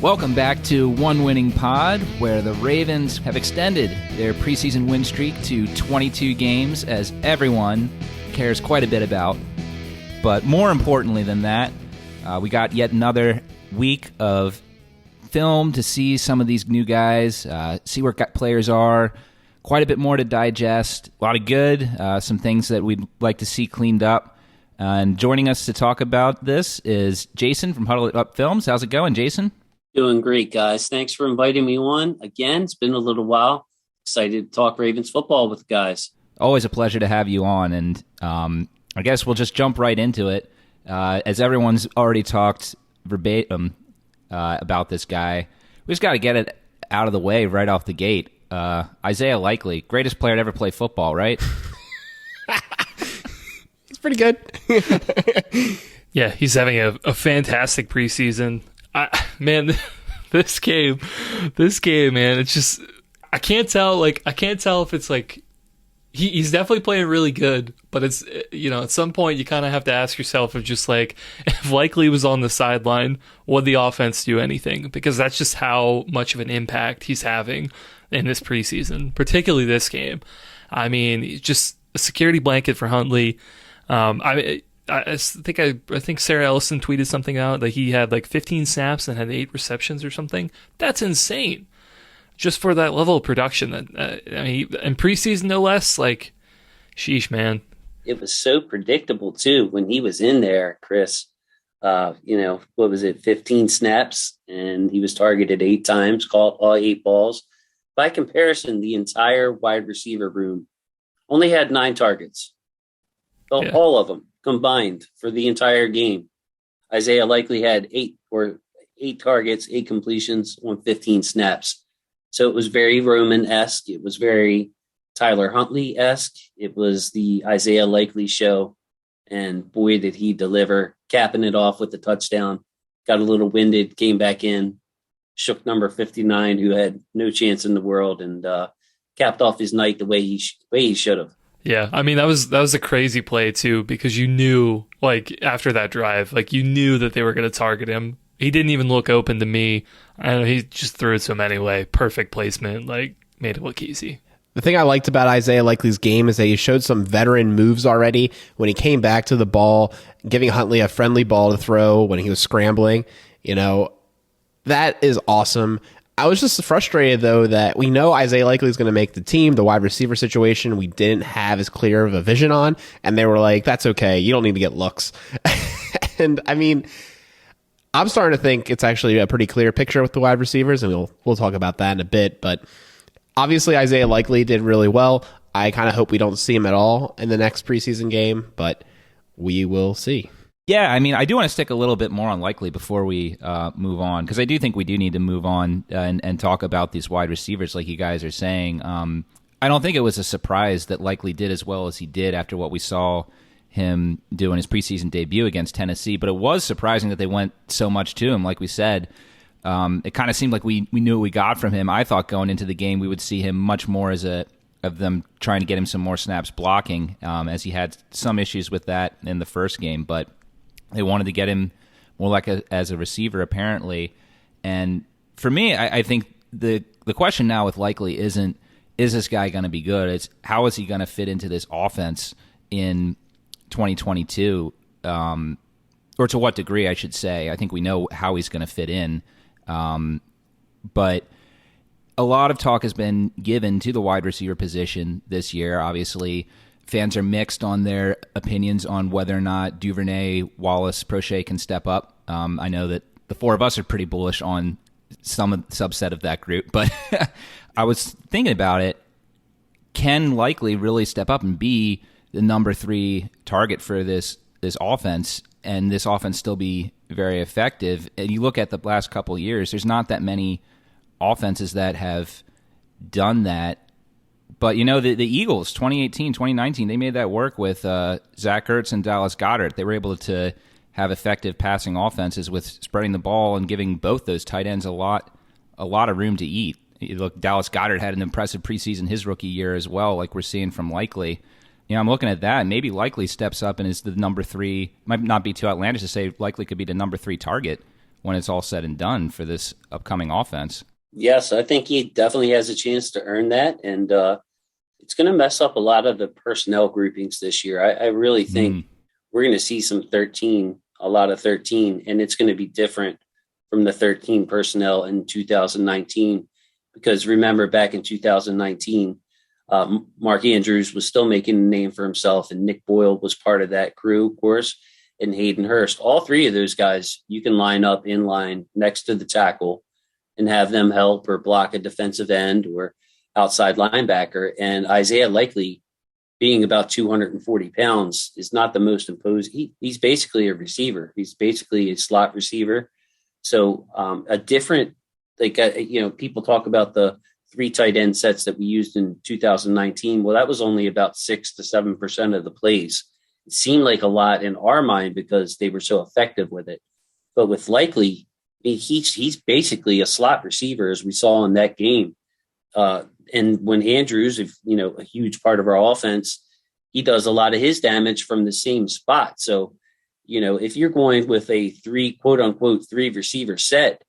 Welcome back to One Winning Pod, where the Ravens have extended their preseason win streak to 22 games, as everyone cares quite a bit about. But more importantly than that, we got yet another week of film to see some of these new guys, see where players are, quite a bit more to digest, a lot of good, some things that we'd like to see cleaned up. And joining us to talk about this is Jason from HuddleItUpFilms. How's it going, Jason? Doing great, guys. Thanks for inviting me on. Again, it's been a little while. Excited to talk Ravens football with guys. Always a pleasure to have you on, and I guess we'll just jump right into it. As everyone's already talked verbatim about this guy, we just got to get it out of the way right off the gate. Isaiah Likely, greatest player to ever play football, right? He's pretty good. Yeah, he's having a fantastic preseason. Man, this game, man, it's just I can't tell if it's like he's definitely playing really good, but it's, at some point you kind of have to ask yourself if just like if Likely was on the sideline, would the offense do anything? Because that's just how much of an impact he's having in this preseason, particularly this game. I mean, he's just a security blanket for Huntley. I think Sarah Ellison tweeted something out that he had like 15 snaps and had 8 receptions or something. That's insane, just for that level of production. That in preseason, no less. Like, sheesh, man. It was so predictable too when he was in there, Chris. What was it? 15 snaps, and he was targeted 8 times, caught all 8 balls. By comparison, the entire wide receiver room only had 9 targets. All of them combined for the entire game. Isaiah Likely had 8 targets, 8 completions on 15 snaps. So it was very Roman-esque. It was very Tyler Huntley-esque. It was the Isaiah Likely show. And boy, did he deliver, capping it off with the touchdown. Got a little winded, came back in, shook number 59, who had no chance in the world, and capped off his night the way he should have. Yeah, I mean, that was a crazy play, too, because you knew, like, after that drive, like, you knew that they were going to target him. He didn't even look open to me. He just threw it to him anyway. Perfect placement, like, made it look easy. The thing I liked about Isaiah Likely's game is that he showed some veteran moves already when he came back to the ball, giving Huntley a friendly ball to throw when he was scrambling. That is awesome. I was just frustrated, though, that we know Isaiah Likely is going to make the team. The wide receiver situation we didn't have as clear of a vision on, and they were like, that's okay. You don't need to get looks. And, I mean, I'm starting to think it's actually a pretty clear picture with the wide receivers, and we'll talk about that in a bit. But obviously Isaiah Likely did really well. I kind of hope we don't see him at all in the next preseason game, but we will see. Yeah, I mean, I do want to stick a little bit more on Likely before we move on, because I do think we do need to move on and talk about these wide receivers like you guys are saying. I don't think it was a surprise that Likely did as well as he did after what we saw him do in his preseason debut against Tennessee, but it was surprising that they went so much to him. Like we said, it kind of seemed like we knew what we got from him. I thought going into the game we would see him much more as of them trying to get him some more snaps blocking, as he had some issues with that in the first game, but they wanted to get him more like as a receiver, apparently. And for me, I think the question now with Likely isn't, is this guy going to be good? It's how is he going to fit into this offense in 2022, or to what degree, I should say. I think we know how he's going to fit in. But a lot of talk has been given to the wide receiver position this year. Obviously, fans are mixed on their opinions on whether or not Duvernay, Wallace, Prochet can step up. I know that the 4 of us are pretty bullish on some subset of that group, but I was thinking about it. Can Likely really step up and be the number 3 target for this offense, and this offense still be very effective? And you look at the last couple of years, there's not that many offenses that have done that. But, the Eagles, 2018, 2019, they made that work with Zach Ertz and Dallas Goedert. They were able to have effective passing offenses with spreading the ball and giving both those tight ends a lot of room to eat. You look, Dallas Goedert had an impressive preseason his rookie year as well, like we're seeing from Likely. I'm looking at that, and maybe Likely steps up and is the number 3. Might not be too outlandish to say Likely could be the number 3 target when it's all said and done for this upcoming offense. Yes, I think he definitely has a chance to earn that. And it's going to mess up a lot of the personnel groupings this year. I really think we're going to see a lot of 13, and it's going to be different from the 13 personnel in 2019. Because remember, back in 2019, Mark Andrews was still making a name for himself, and Nick Boyle was part of that crew, of course, and Hayden Hurst. All three of those guys, you can line up in line next to the tackle and have them help or block a defensive end or outside linebacker. And Isaiah Likely, being about 240 pounds, is not the most imposing. He's basically a receiver. He's basically a slot receiver. So a different, people talk about the 3 tight end sets that we used in 2019. Well, that was only about 6 to 7% of the plays. It seemed like a lot in our mind because they were so effective with it. But with Likely, he's basically a slot receiver, as we saw in that game. And when Andrews, a huge part of our offense, he does a lot of his damage from the same spot. So, if you're going with a quote unquote, 3 receiver set,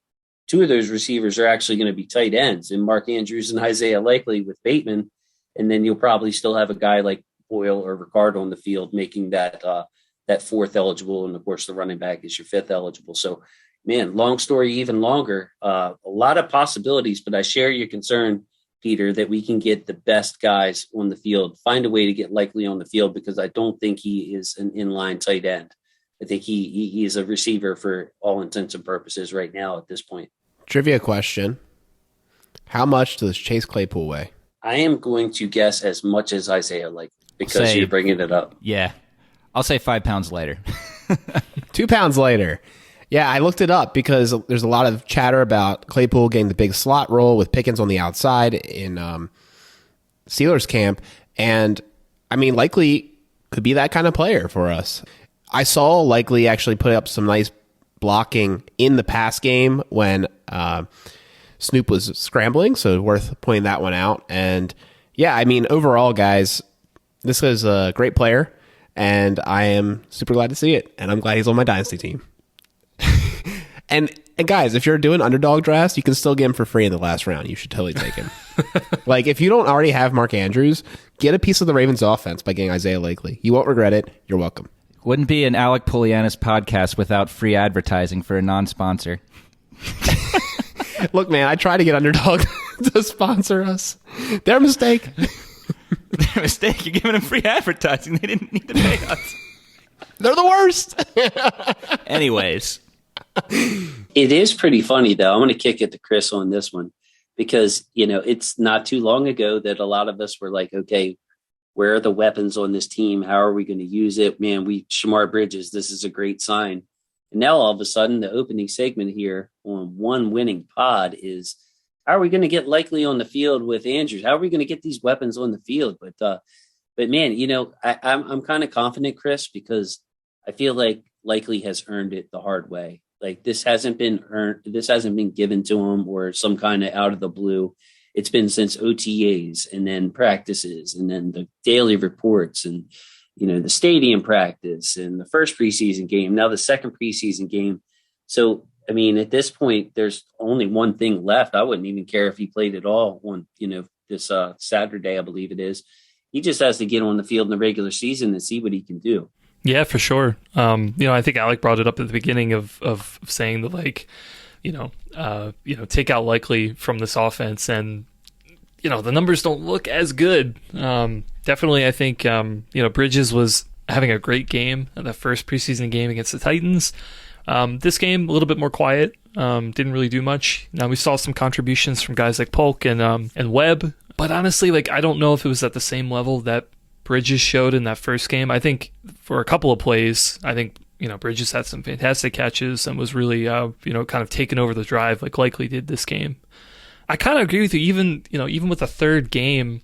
2 of those receivers are actually going to be tight ends, and Mark Andrews and Isaiah Likely with Bateman. And then you'll probably still have a guy like Boyle or Ricardo on the field making that 4th eligible. And of course, the running back is your 5th eligible. So, man, long story, even longer, a lot of possibilities, but I share your concern, Peter, that we can get the best guys on the field, find a way to get Likely on the field, because I don't think he is an inline tight end. I think he is a receiver for all intents and purposes right now at this point. Trivia question. How much does Chase Claypool weigh? I am going to guess as much as Isaiah Likely, because you're bringing it up. Yeah. I'll say 5 pounds lighter. 2 pounds lighter. Yeah, I looked it up because there's a lot of chatter about Claypool getting the big slot role with Pickens on the outside in Steelers camp. And, Likely could be that kind of player for us. I saw Likely actually put up some nice blocking in the pass game when Snoop was scrambling, so worth pointing that one out. And, yeah, overall, guys, this is a great player, and I am super glad to see it. And I'm glad he's on my Dynasty team. And guys, if you're doing underdog drafts, you can still get him for free in the last round. You should totally take him. If you don't already have Mark Andrews, get a piece of the Ravens offense by getting Isaiah Likely. You won't regret it. You're welcome. Wouldn't be an Alec Polianis podcast without free advertising for a non-sponsor. Look, man, I try to get Underdog to sponsor us. Their mistake. Their mistake. You're giving them free advertising. They didn't need to pay us. They're the worst. Anyways. It is pretty funny, though. I'm going to kick it to Chris on this one because, it's not too long ago that a lot of us were like, okay, where are the weapons on this team? How are we going to use it? Man, Shamar Bridges, this is a great sign. And now all of a sudden, the opening segment here on One Winning Pod is, how are we going to get Likely on the field with Andrews? How are we going to get these weapons on the field? But man, I'm kind of confident, Chris, because I feel like Likely has earned it the hard way. Like this hasn't been earned. This hasn't been given to him or some kind of out of the blue. It's been since OTAs and then practices and then the daily reports and, the stadium practice and the first preseason game, now the second preseason game. So, at this point, there's only one thing left. I wouldn't even care if he played at all on, this Saturday, I believe it is. He just has to get on the field in the regular season and see what he can do. Yeah, for sure. I think Alec brought it up at the beginning of saying that, take out Likely from this offense, and the numbers don't look as good. Definitely, I think Bridges was having a great game in the first preseason game against the Titans. This game a little bit more quiet. Didn't really do much. Now we saw some contributions from guys like Polk and Webb, but honestly, I don't know if it was at the same level that Bridges showed in that first game. I think for a couple of plays, Bridges had some fantastic catches and was really, kind of taking over the drive like Likely did this game. I kind of agree with you. Even with a third game,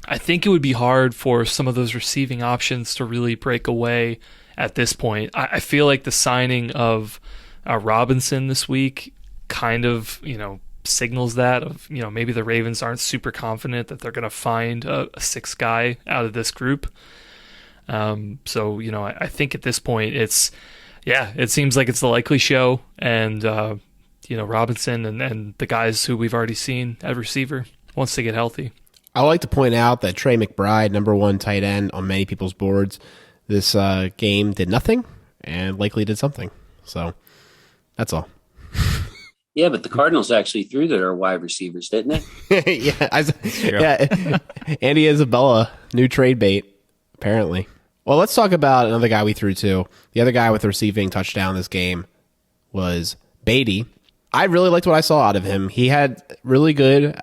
I think it would be hard for some of those receiving options to really break away at this point. I feel like the signing of Robinson this week kind of, signals that of, maybe the Ravens aren't super confident that they're going to find a sixth guy out of this group. I think at this point it's, Yeah, it seems like it's the likely show, and Robinson and the guys who we've already seen at receiver once they get healthy. I would like to point out that Trey McBride, number 1 tight end on many people's boards, this game did nothing and likely did something. So that's all. Yeah, but the Cardinals actually threw their wide receivers, didn't they? Yeah. Andy Isabella, new trade bait, apparently. Well, let's talk about another guy we threw to. The other guy with the receiving touchdown this game was Beatty. I really liked what I saw out of him. He had really good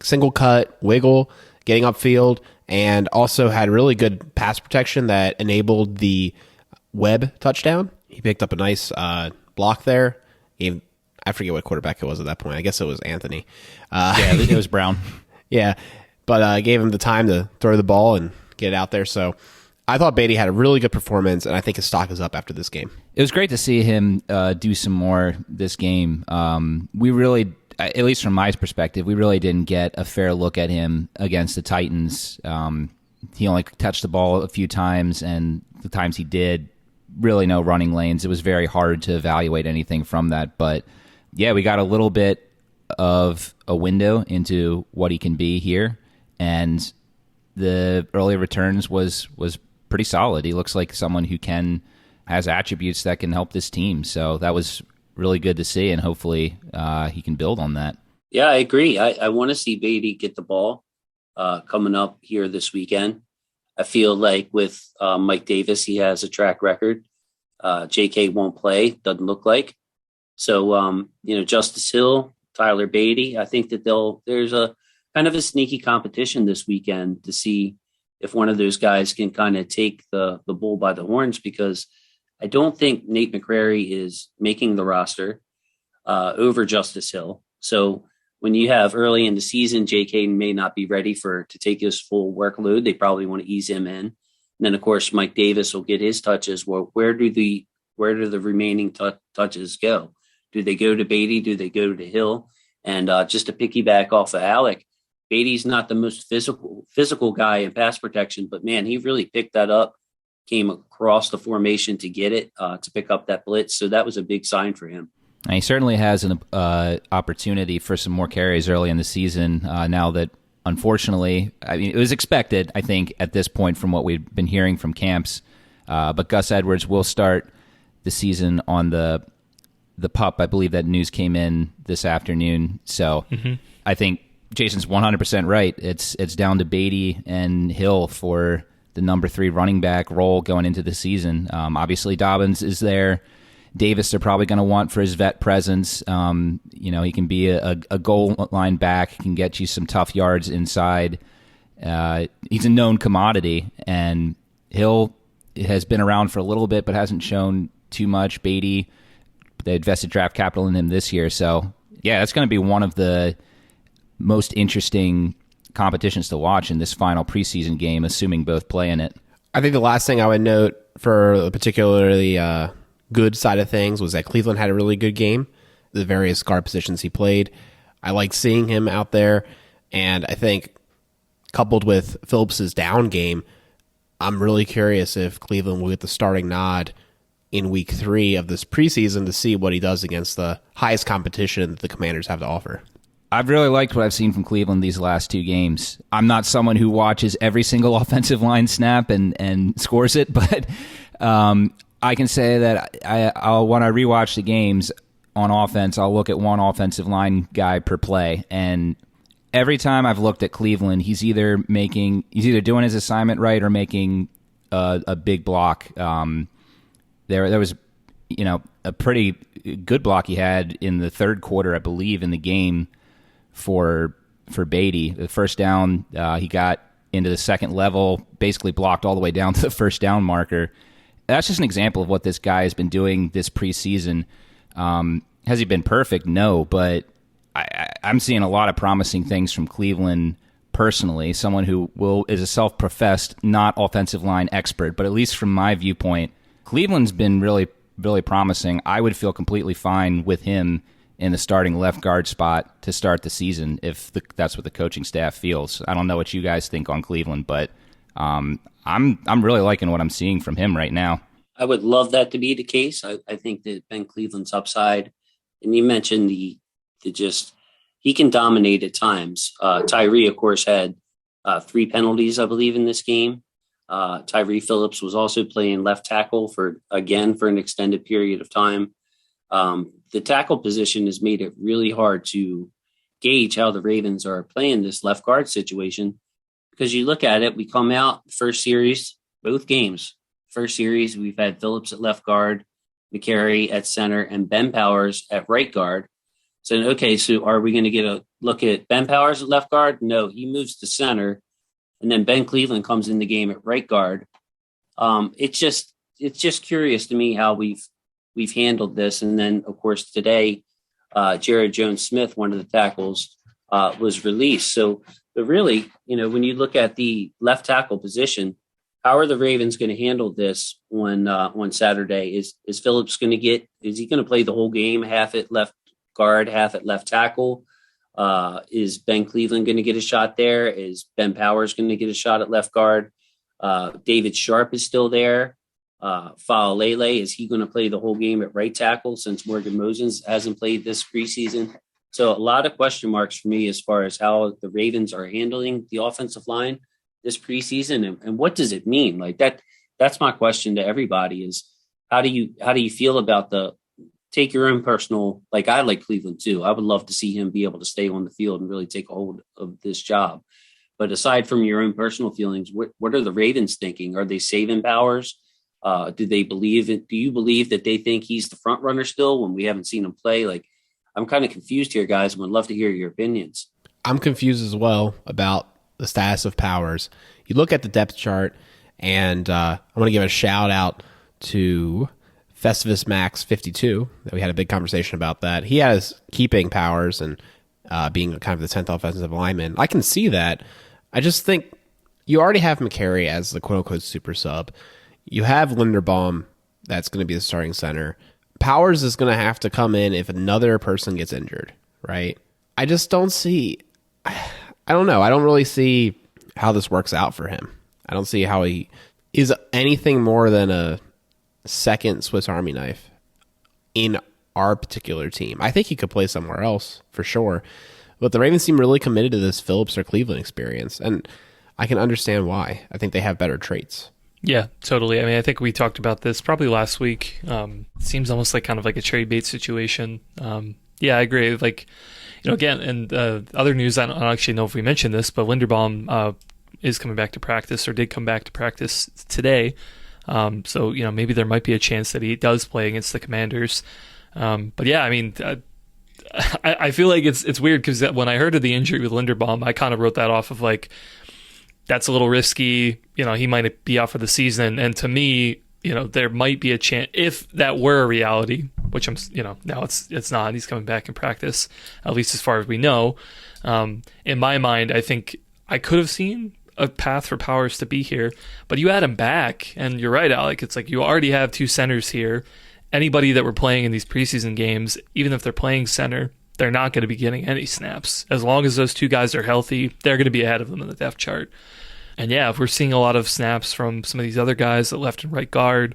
single cut, wiggle, getting upfield, and also had really good pass protection that enabled the Webb touchdown. He picked up a nice block there. I forget what quarterback it was at that point. I guess it was Anthony. It was Brown. Yeah, but gave him the time to throw the ball and get it out there. So I thought Beatty had a really good performance, and I think his stock is up after this game. It was great to see him do some more this game. We really, at least from my perspective, we really didn't get a fair look at him against the Titans. He only touched the ball a few times, and the times he did, really no running lanes. It was very hard to evaluate anything from that. But yeah, we got a little bit of a window into what he can be here, and the early returns was pretty solid. He looks like someone who has attributes that can help this team. So that was really good to see, and hopefully he can build on that. Yeah, I agree. I want to see Beatty get the ball coming up here this weekend. I feel like with Mike Davis, he has a track record. JK won't play, doesn't look like. So, Justice Hill, Tyler Beatty, I think that there's a kind of a sneaky competition this weekend to see if one of those guys can kind of take the bull by the horns, because I don't think Nate McCrary is making the roster over Justice Hill. So when you have early in the season, JK may not be ready to take his full workload. They probably want to ease him in. And then, of course, Mike Davis will get his touches. Well, where do the remaining touches go? Do they go to Beatty? Do they go to Hill? And just to piggyback off of Alec, Beatty's not the most physical guy in pass protection, but man, he really picked that up, came across the formation to get it, to pick up that blitz. So that was a big sign for him. And he certainly has an opportunity for some more carries early in the season. Now that, unfortunately, it was expected, I think, at this point from what we've been hearing from camps. But Gus Edwards will start the season on the PUP. I believe that news came in this afternoon. So I think Jason's 100% right. It's down to Beatty and Hill for the number 3 running back role going into the season. Obviously, Dobbins is there. Davis they're probably going to want for his vet presence. He can be a goal line back, can get you some tough yards inside. He's a known commodity, and Hill has been around for a little bit but hasn't shown too much. Beatty, they invested draft capital in him this year. So, yeah, that's going to be one of the most interesting competitions to watch in this final preseason game, assuming both play in it. I think the last thing I would note for the particularly good side of things was that Cleveland had a really good game, the various guard positions he played. I like seeing him out there, and I think coupled with Phillips's down game, I'm really curious if Cleveland will get the starting nod in week 3 of this preseason to see what he does against the highest competition that the Commanders have to offer. I've really liked what I've seen from Cleveland these last 2 games. I'm not someone who watches every single offensive line snap and scores it, but I can say that I'll when I rewatch the games on offense, I'll look at one offensive line guy per play, and every time I've looked at Cleveland, he's either doing his assignment right or making a big block. There was a pretty good block he had in the third quarter, I believe, in the game for Beatty. The first down, he got into the second level, basically blocked all the way down to the first down marker. That's just an example of what this guy has been doing this preseason. Has he been perfect? No, but I'm seeing a lot of promising things from Cleveland personally. Someone who is a self-professed, not offensive line expert, but at least from my viewpoint, Cleveland's been really, really promising. I would feel completely fine with him in the starting left guard spot to start the season if that's what the coaching staff feels. I don't know what you guys think on Cleveland, but I'm really liking what I'm seeing from him right now. I would love that to be the case. I think that Ben Cleveland's upside, and you mentioned the just he can dominate at times. Tyree, of course, had 3 penalties, I believe, in this game. Tyree Phillips was also playing left tackle for an extended period of time. The tackle position has made it really hard to gauge how the Ravens are playing this left guard situation, because you look at it, we come out first series, both games. First series, we've had Phillips at left guard, McCary at center, and Ben Powers at right guard. So, okay, so are we going to get a look at Ben Powers at left guard? No, he moves to center. And then Ben Cleveland comes in the game at right guard. It's just curious to me how we've handled this. And then, of course, today, Jared Jones-Smith, one of the tackles, was released. So, really, when you look at the left tackle position, how are the Ravens going to handle this on Saturday? Is Phillips going to is he going to play the whole game, half at left guard, half at left tackle? Is Ben Cleveland going to get a shot there? Is Ben Powers going to get a shot at left guard? David Sharp is still there. Faalele, is he going to play the whole game at right tackle since Morgan Moses hasn't played this preseason? So a lot of question marks for me as far as how the Ravens are handling the offensive line this preseason, and what does it mean? Like that's my question to everybody is how do you feel about take your own personal, like I like Cleveland too. I would love to see him be able to stay on the field and really take a hold of this job. But aside from your own personal feelings, what are the Ravens thinking? Are they saving Powers? Do you believe that they think he's the front runner still when we haven't seen him play? Like, I'm kind of confused here, guys, and would love to hear your opinions. I'm confused as well about the status of Powers. You look at the depth chart, and I want to give a shout out to Festivus Max 52. We had a big conversation about that. He has keeping Powers and being kind of the 10th offensive lineman. I can see that. I just think you already have McCary as the quote-unquote super sub. You have Linderbaum that's going to be the starting center. Powers is going to have to come in if another person gets injured, right? I just don't see... I don't know. I don't really see how this works out for him. I don't see how he is anything more than a second Swiss Army knife in our particular team. I think he could play somewhere else for sure. But the Ravens seem really committed to this Phillips or Cleveland experience, and I can understand why. I think they have better traits. Yeah, totally. I mean, I think we talked about this probably last week. Seems almost like kind of like a trade bait situation. Yeah, I agree. Like, again, and other news, I don't actually know if we mentioned this, but Linderbaum is coming back to practice or did come back to practice today. So, maybe there might be a chance that he does play against the Commanders. But yeah, I mean, I feel like it's weird because when I heard of the injury with Linderbaum, I kind of wrote that off of like, that's a little risky. He might be out for the season. And to me, there might be a chance if that were a reality, which now it's not. He's coming back in practice, at least as far as we know. In my mind, I think I could have seen a path for Powers to be here, but you add him back, and you're right, Alec. It's like you already have 2 centers here. Anybody that we're playing in these preseason games, even if they're playing center, they're not going to be getting any snaps. As long as those 2 guys are healthy, they're going to be ahead of them in the depth chart. And yeah, if we're seeing a lot of snaps from some of these other guys at left and right guard,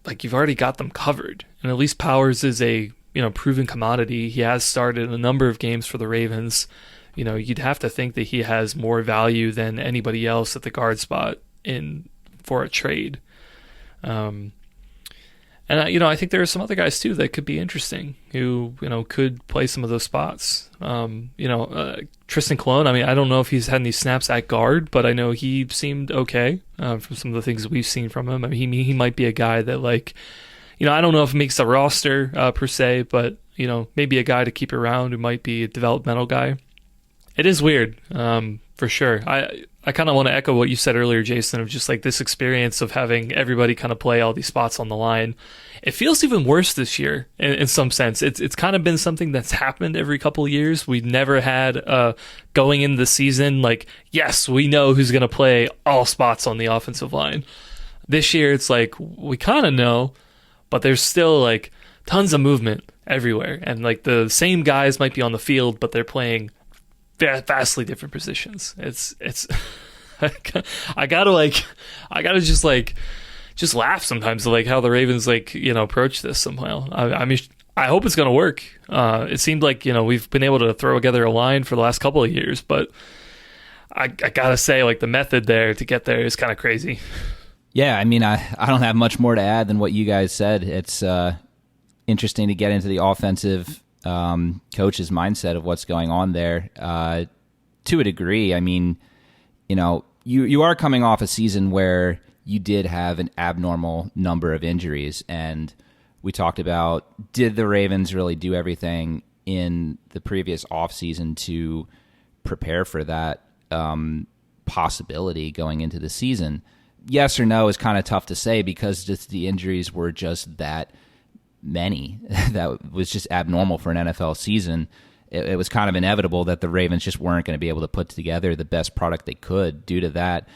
like you've already got them covered. And at least Powers is a proven commodity. He has started a number of games for the Ravens. You'd have to think that he has more value than anybody else at the guard spot for a trade. And I think there are some other guys too that could be interesting who could play some of those spots. Tristan Colon. I mean, I don't know if he's had any snaps at guard, but I know he seemed okay from some of the things we've seen from him. I mean, he might be a guy that I don't know if it makes the roster per se, but maybe a guy to keep around who might be a developmental guy. It is weird, for sure. I kind of want to echo what you said earlier, Jason, of just like this experience of having everybody kind of play all these spots on the line. It feels even worse this year in some sense. It's kind of been something that's happened every couple of years. We never had going into the season like, yes, we know who's going to play all spots on the offensive line. This year, it's like we kind of know, but there's still like tons of movement everywhere, and like the same guys might be on the field, but they're playing vastly different positions. It's I gotta just just laugh sometimes at like how the Ravens like, you know, approach this somehow. I mean, I hope it's going to work. It seemed like, you know, we've been able to throw together a line for the last couple of years, but I gotta say, like, the method there to get there is kind of crazy. Yeah, I mean, I don't have much more to add than what you guys said. It's interesting to get into the offensive coach's mindset of what's going on there. To a degree, I mean, you know, you are coming off a season where you did have an abnormal number of injuries, and we talked about, did the Ravens really do everything in the previous offseason to prepare for that possibility going into the season? Yes or no is kind of tough to say because just the injuries were just that many. That was just abnormal for an NFL season. It was kind of inevitable that the Ravens just weren't going to be able to put together the best product they could due to that.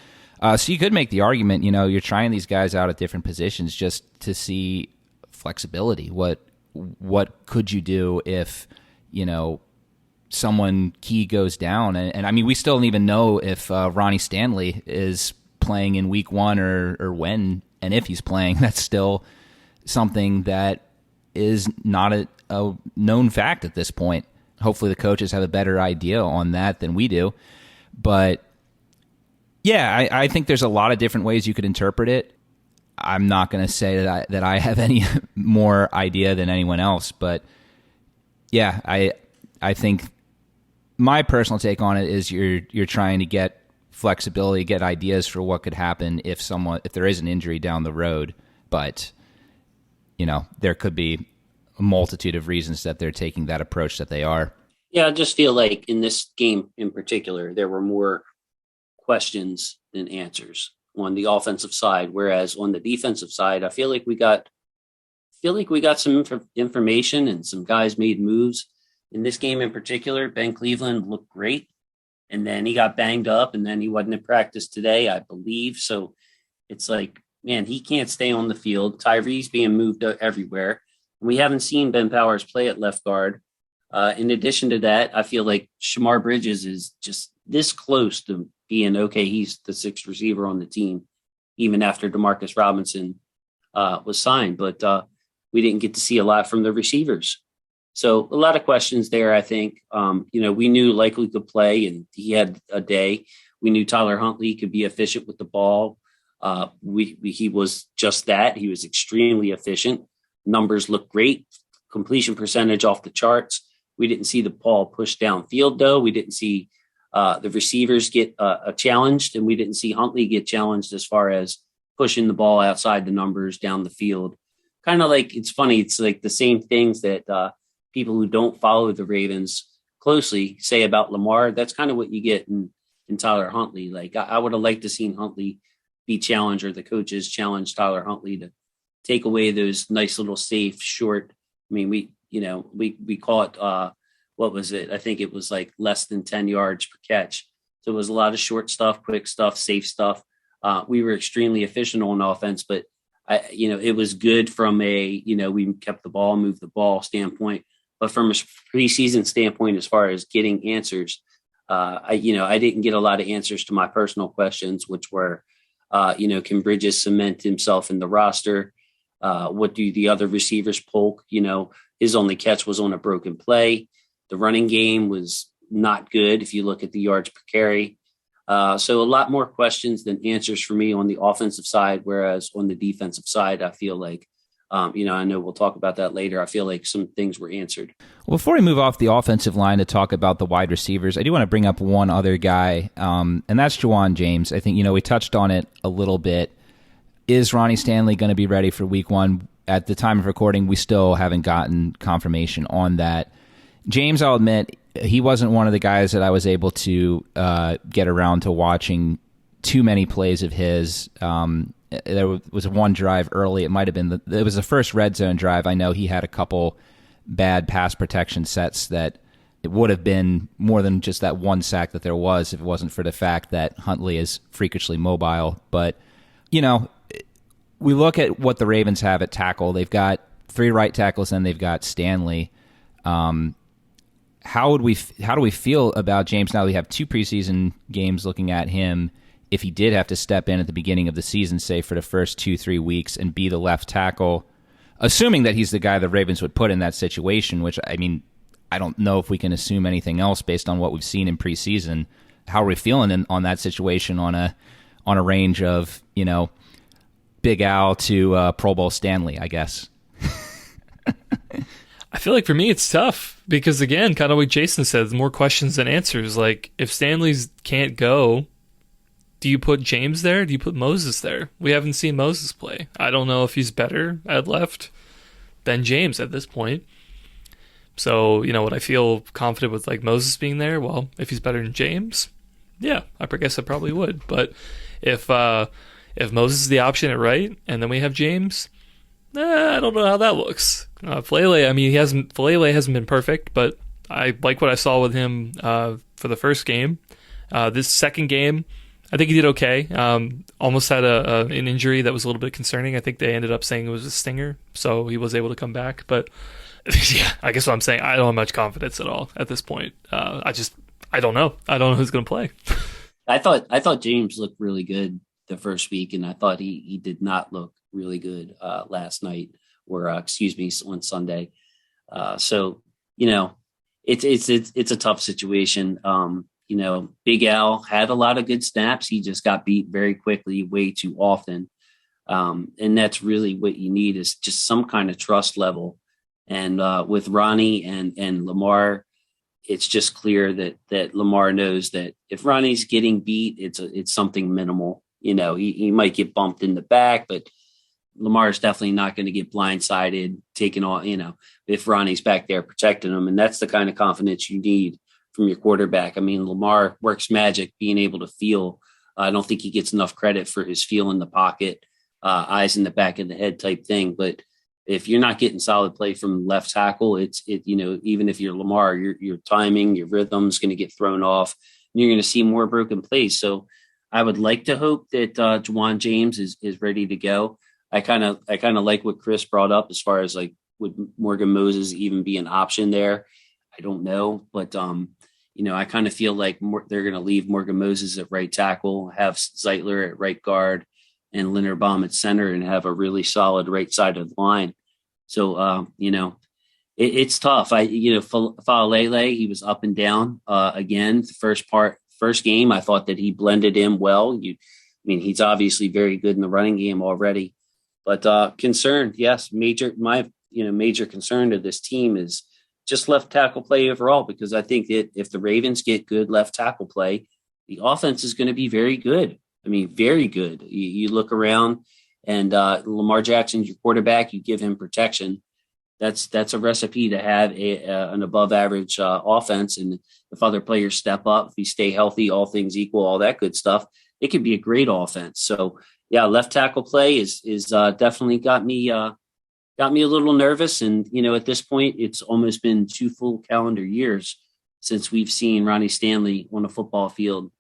So you could make the argument, you know, you're trying these guys out at different positions just to see flexibility. What could you do if, you know, someone key goes down? And I mean, we still don't even know if Ronnie Stanley is playing in week 1 or when, and if he's playing. That's still something that is not a known fact at this point. Hopefully the coaches have a better idea on that than we do. But yeah, I think there's a lot of different ways you could interpret it. I'm not going to say that I have any more idea than anyone else, but yeah, I think my personal take on it is you're trying to get flexibility, get ideas for what could happen if there is an injury down the road. But you know, there could be a multitude of reasons that they're taking that approach that they are. Yeah, I just feel like in this game in particular, there were more questions than answers on the offensive side, whereas on the defensive side, I feel like we got some information and some guys made moves. In this game in particular, Ben Cleveland looked great, and then he got banged up, and then he wasn't in practice today, I believe. So it's like, man, he can't stay on the field. Tyree's being moved everywhere. We haven't seen Ben Powers play at left guard. In addition to that, I feel like Shamar Bridges is just this close to being okay. He's the 6th receiver on the team, even after Demarcus Robinson was signed. But we didn't get to see a lot from the receivers. So a lot of questions there, I think. You know, we knew Likely could play, and he had a day. We knew Tyler Huntley could be efficient with the ball. He was just that. He was extremely efficient. Numbers look great. Completion percentage off the charts. We didn't see the ball pushed downfield, though. We didn't see the receivers get challenged, and we didn't see Huntley get challenged as far as pushing the ball outside the numbers down the field. Kind of like, it's funny. It's like the same things that people who don't follow the Ravens closely say about Lamar. That's kind of what you get in Tyler Huntley. Like, I would have liked to seen Huntley be challenged, or the coaches challenge Tyler Huntley to take away those nice little safe short. I mean, we call it, what was it? I think it was like less than 10 yards per catch. So it was a lot of short stuff, quick stuff, safe stuff. We were extremely efficient on offense, but it was good from we kept the ball, moved the ball standpoint. But from a preseason standpoint, as far as getting answers, I didn't get a lot of answers to my personal questions, which were, can Bridges cement himself in the roster? What do the other receivers Polk? His only catch was on a broken play. The running game was not good if you look at the yards per carry. So a lot more questions than answers for me on the offensive side, whereas on the defensive side, I feel like, I know we'll talk about that later. I feel like some things were answered. Well, before we move off the offensive line to talk about the wide receivers, I do want to bring up one other guy, and that's Juwan James. I think, we touched on it a little bit. Is Ronnie Stanley going to be ready for week 1? At the time of recording, we still haven't gotten confirmation on that. James, I'll admit, he wasn't one of the guys that I was able to get around to watching too many plays of his. There was one drive early. It might have been it was the first red zone drive. I know he had a couple bad pass protection sets that it would have been more than just that one sack that there was if it wasn't for the fact that Huntley is freakishly mobile. But, we look at what the Ravens have at tackle. They've got 3 right tackles and they've got Stanley. How do we feel about James now that we have 2 preseason games looking at him if he did have to step in at the beginning of the season, say for the first 2-3 weeks, and be the left tackle, assuming that he's the guy the Ravens would put in that situation, which, I mean, I don't know if we can assume anything else based on what we've seen in preseason. How are we feeling on that situation on a range of, Big Al to Pro Bowl Stanley, I guess? I feel like for me it's tough because, again, kind of what Jason said, more questions than answers. Like, if Stanley's can't go, do you put James there? Do you put Moses there? We haven't seen Moses play. I don't know if he's better at left than James at this point. So, would I feel confident with like Moses being there? Well, if he's better than James, yeah, I guess I probably would. But if Moses is the option at right, and then we have James, I don't know how that looks. Falele, I mean, Falele hasn't been perfect, but I like what I saw with him for the first game. This second game, I think he did okay. Almost had an injury that was a little bit concerning. I think they ended up saying it was a stinger, so he was able to come back. But yeah, I guess what I'm saying, I don't have much confidence at all at this point. I don't know. I don't know who's going to play. I thought James looked really good the first week, and I thought he did not look really good last night, or on Sunday. So it's a tough situation. Big Al had a lot of good snaps. He just got beat very quickly, way too often. And that's really what you need, is just some kind of trust level. And with Ronnie and Lamar, it's just clear that Lamar knows that if Ronnie's getting beat, it's something minimal. He might get bumped in the back, but Lamar's definitely not going to get blindsided, taken on, if Ronnie's back there protecting him. And that's the kind of confidence you need from your quarterback. I mean, Lamar works magic being able to feel. I don't think he gets enough credit for his feel in the pocket, eyes in the back of the head type thing. But if you're not getting solid play from left tackle, even if you're Lamar, your timing, your rhythm's going to get thrown off, and you're going to see more broken plays. So I would like to hope that Juwan James is ready to go. I kind of like what Chris brought up as far as like, would Morgan Moses even be an option there? I don't know, but I kind of feel like they're going to leave Morgan Moses at right tackle, have Zeitler at right guard, and Linderbaum at center, and have a really solid right side of the line. So it's tough. Falele, he was up and down again. The first game, I thought that he blended in well. He's obviously very good in the running game already. But concerned, yes, major concern to this team is just left tackle play overall, because I think that if the Ravens get good left tackle play, the offense is going to be very good. I mean, very good. You look around, and Lamar Jackson's your quarterback. You give him protection. That's a recipe to have an above average offense. And if other players step up, if you stay healthy, all things equal, all that good stuff, it could be a great offense. So yeah, left tackle play is definitely got me a little nervous. And, at this point, it's almost been 2 full calendar years since we've seen Ronnie Stanley on a football field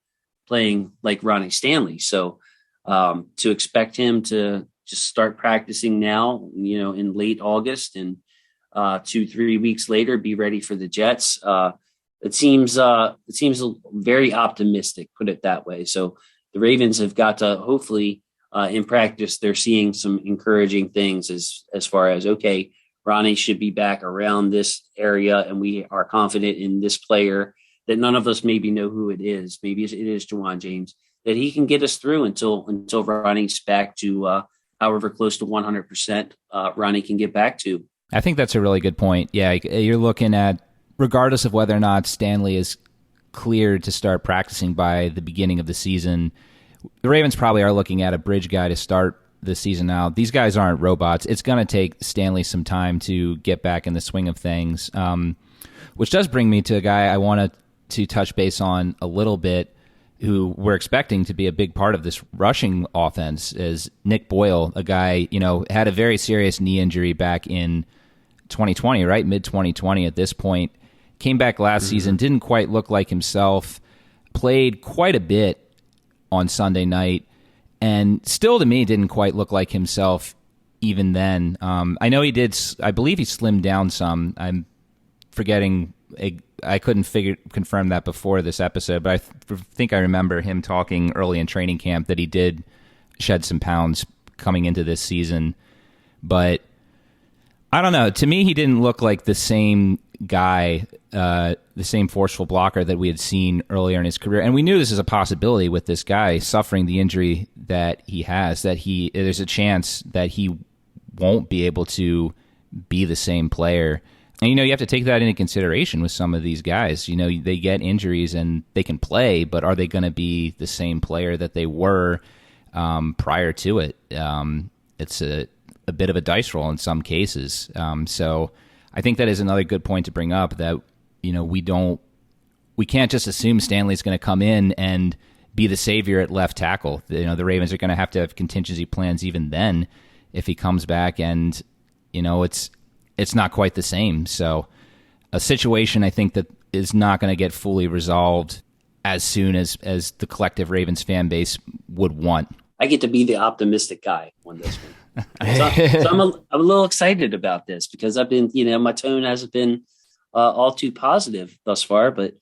playing like Ronnie Stanley. So to expect him to just start practicing now, in late August, and 2-3 weeks later, be ready for the Jets. It seems very optimistic, put it that way. So the Ravens have got to hopefully, in practice, they're seeing some encouraging things as far as, okay, Ronnie should be back around this area, and we are confident in this player that none of us maybe know who it is. Maybe it is Juwan James, that he can get us through until Ronnie's back to however close to 100% Ronnie can get back to. I think that's a really good point. Yeah, you're looking at, regardless of whether or not Stanley is cleared to start practicing by the beginning of the season, the Ravens probably are looking at a bridge guy to start the season out. These guys aren't robots. It's going to take Stanley some time to get back in the swing of things, which does bring me to a guy I wanted to touch base on a little bit, who we're expecting to be a big part of this rushing offense, is Nick Boyle, a guy, had a very serious knee injury back in 2020, right? Mid-2020 at this point. Came back last season, didn't quite look like himself, played quite a bit on Sunday night, and still to me didn't quite look like himself even then. I know he did, I believe he slimmed down some. I'm forgetting I couldn't confirm that before this episode, but I think I remember him talking early in training camp that he did shed some pounds coming into this season. But I don't know. To me, he didn't look like the same guy, the same forceful blocker that we had seen earlier in his career. And we knew this is a possibility with this guy suffering the injury that he has, that there's a chance that he won't be able to be the same player. And, you have to take that into consideration with some of these guys. They get injuries and they can play, but are they going to be the same player that they were prior to it? It's a bit of a dice roll in some cases. So I think that is another good point to bring up, that, we can't just assume Stanley's going to come in and be the savior at left tackle. The Ravens are going to have contingency plans even then if he comes back, and, it's not quite the same. So a situation I think that is not going to get fully resolved as soon as the collective Ravens fan base would want. I get to be the optimistic guy on this one. So I'm a little excited about this because I've been, my tone hasn't been all too positive thus far. But,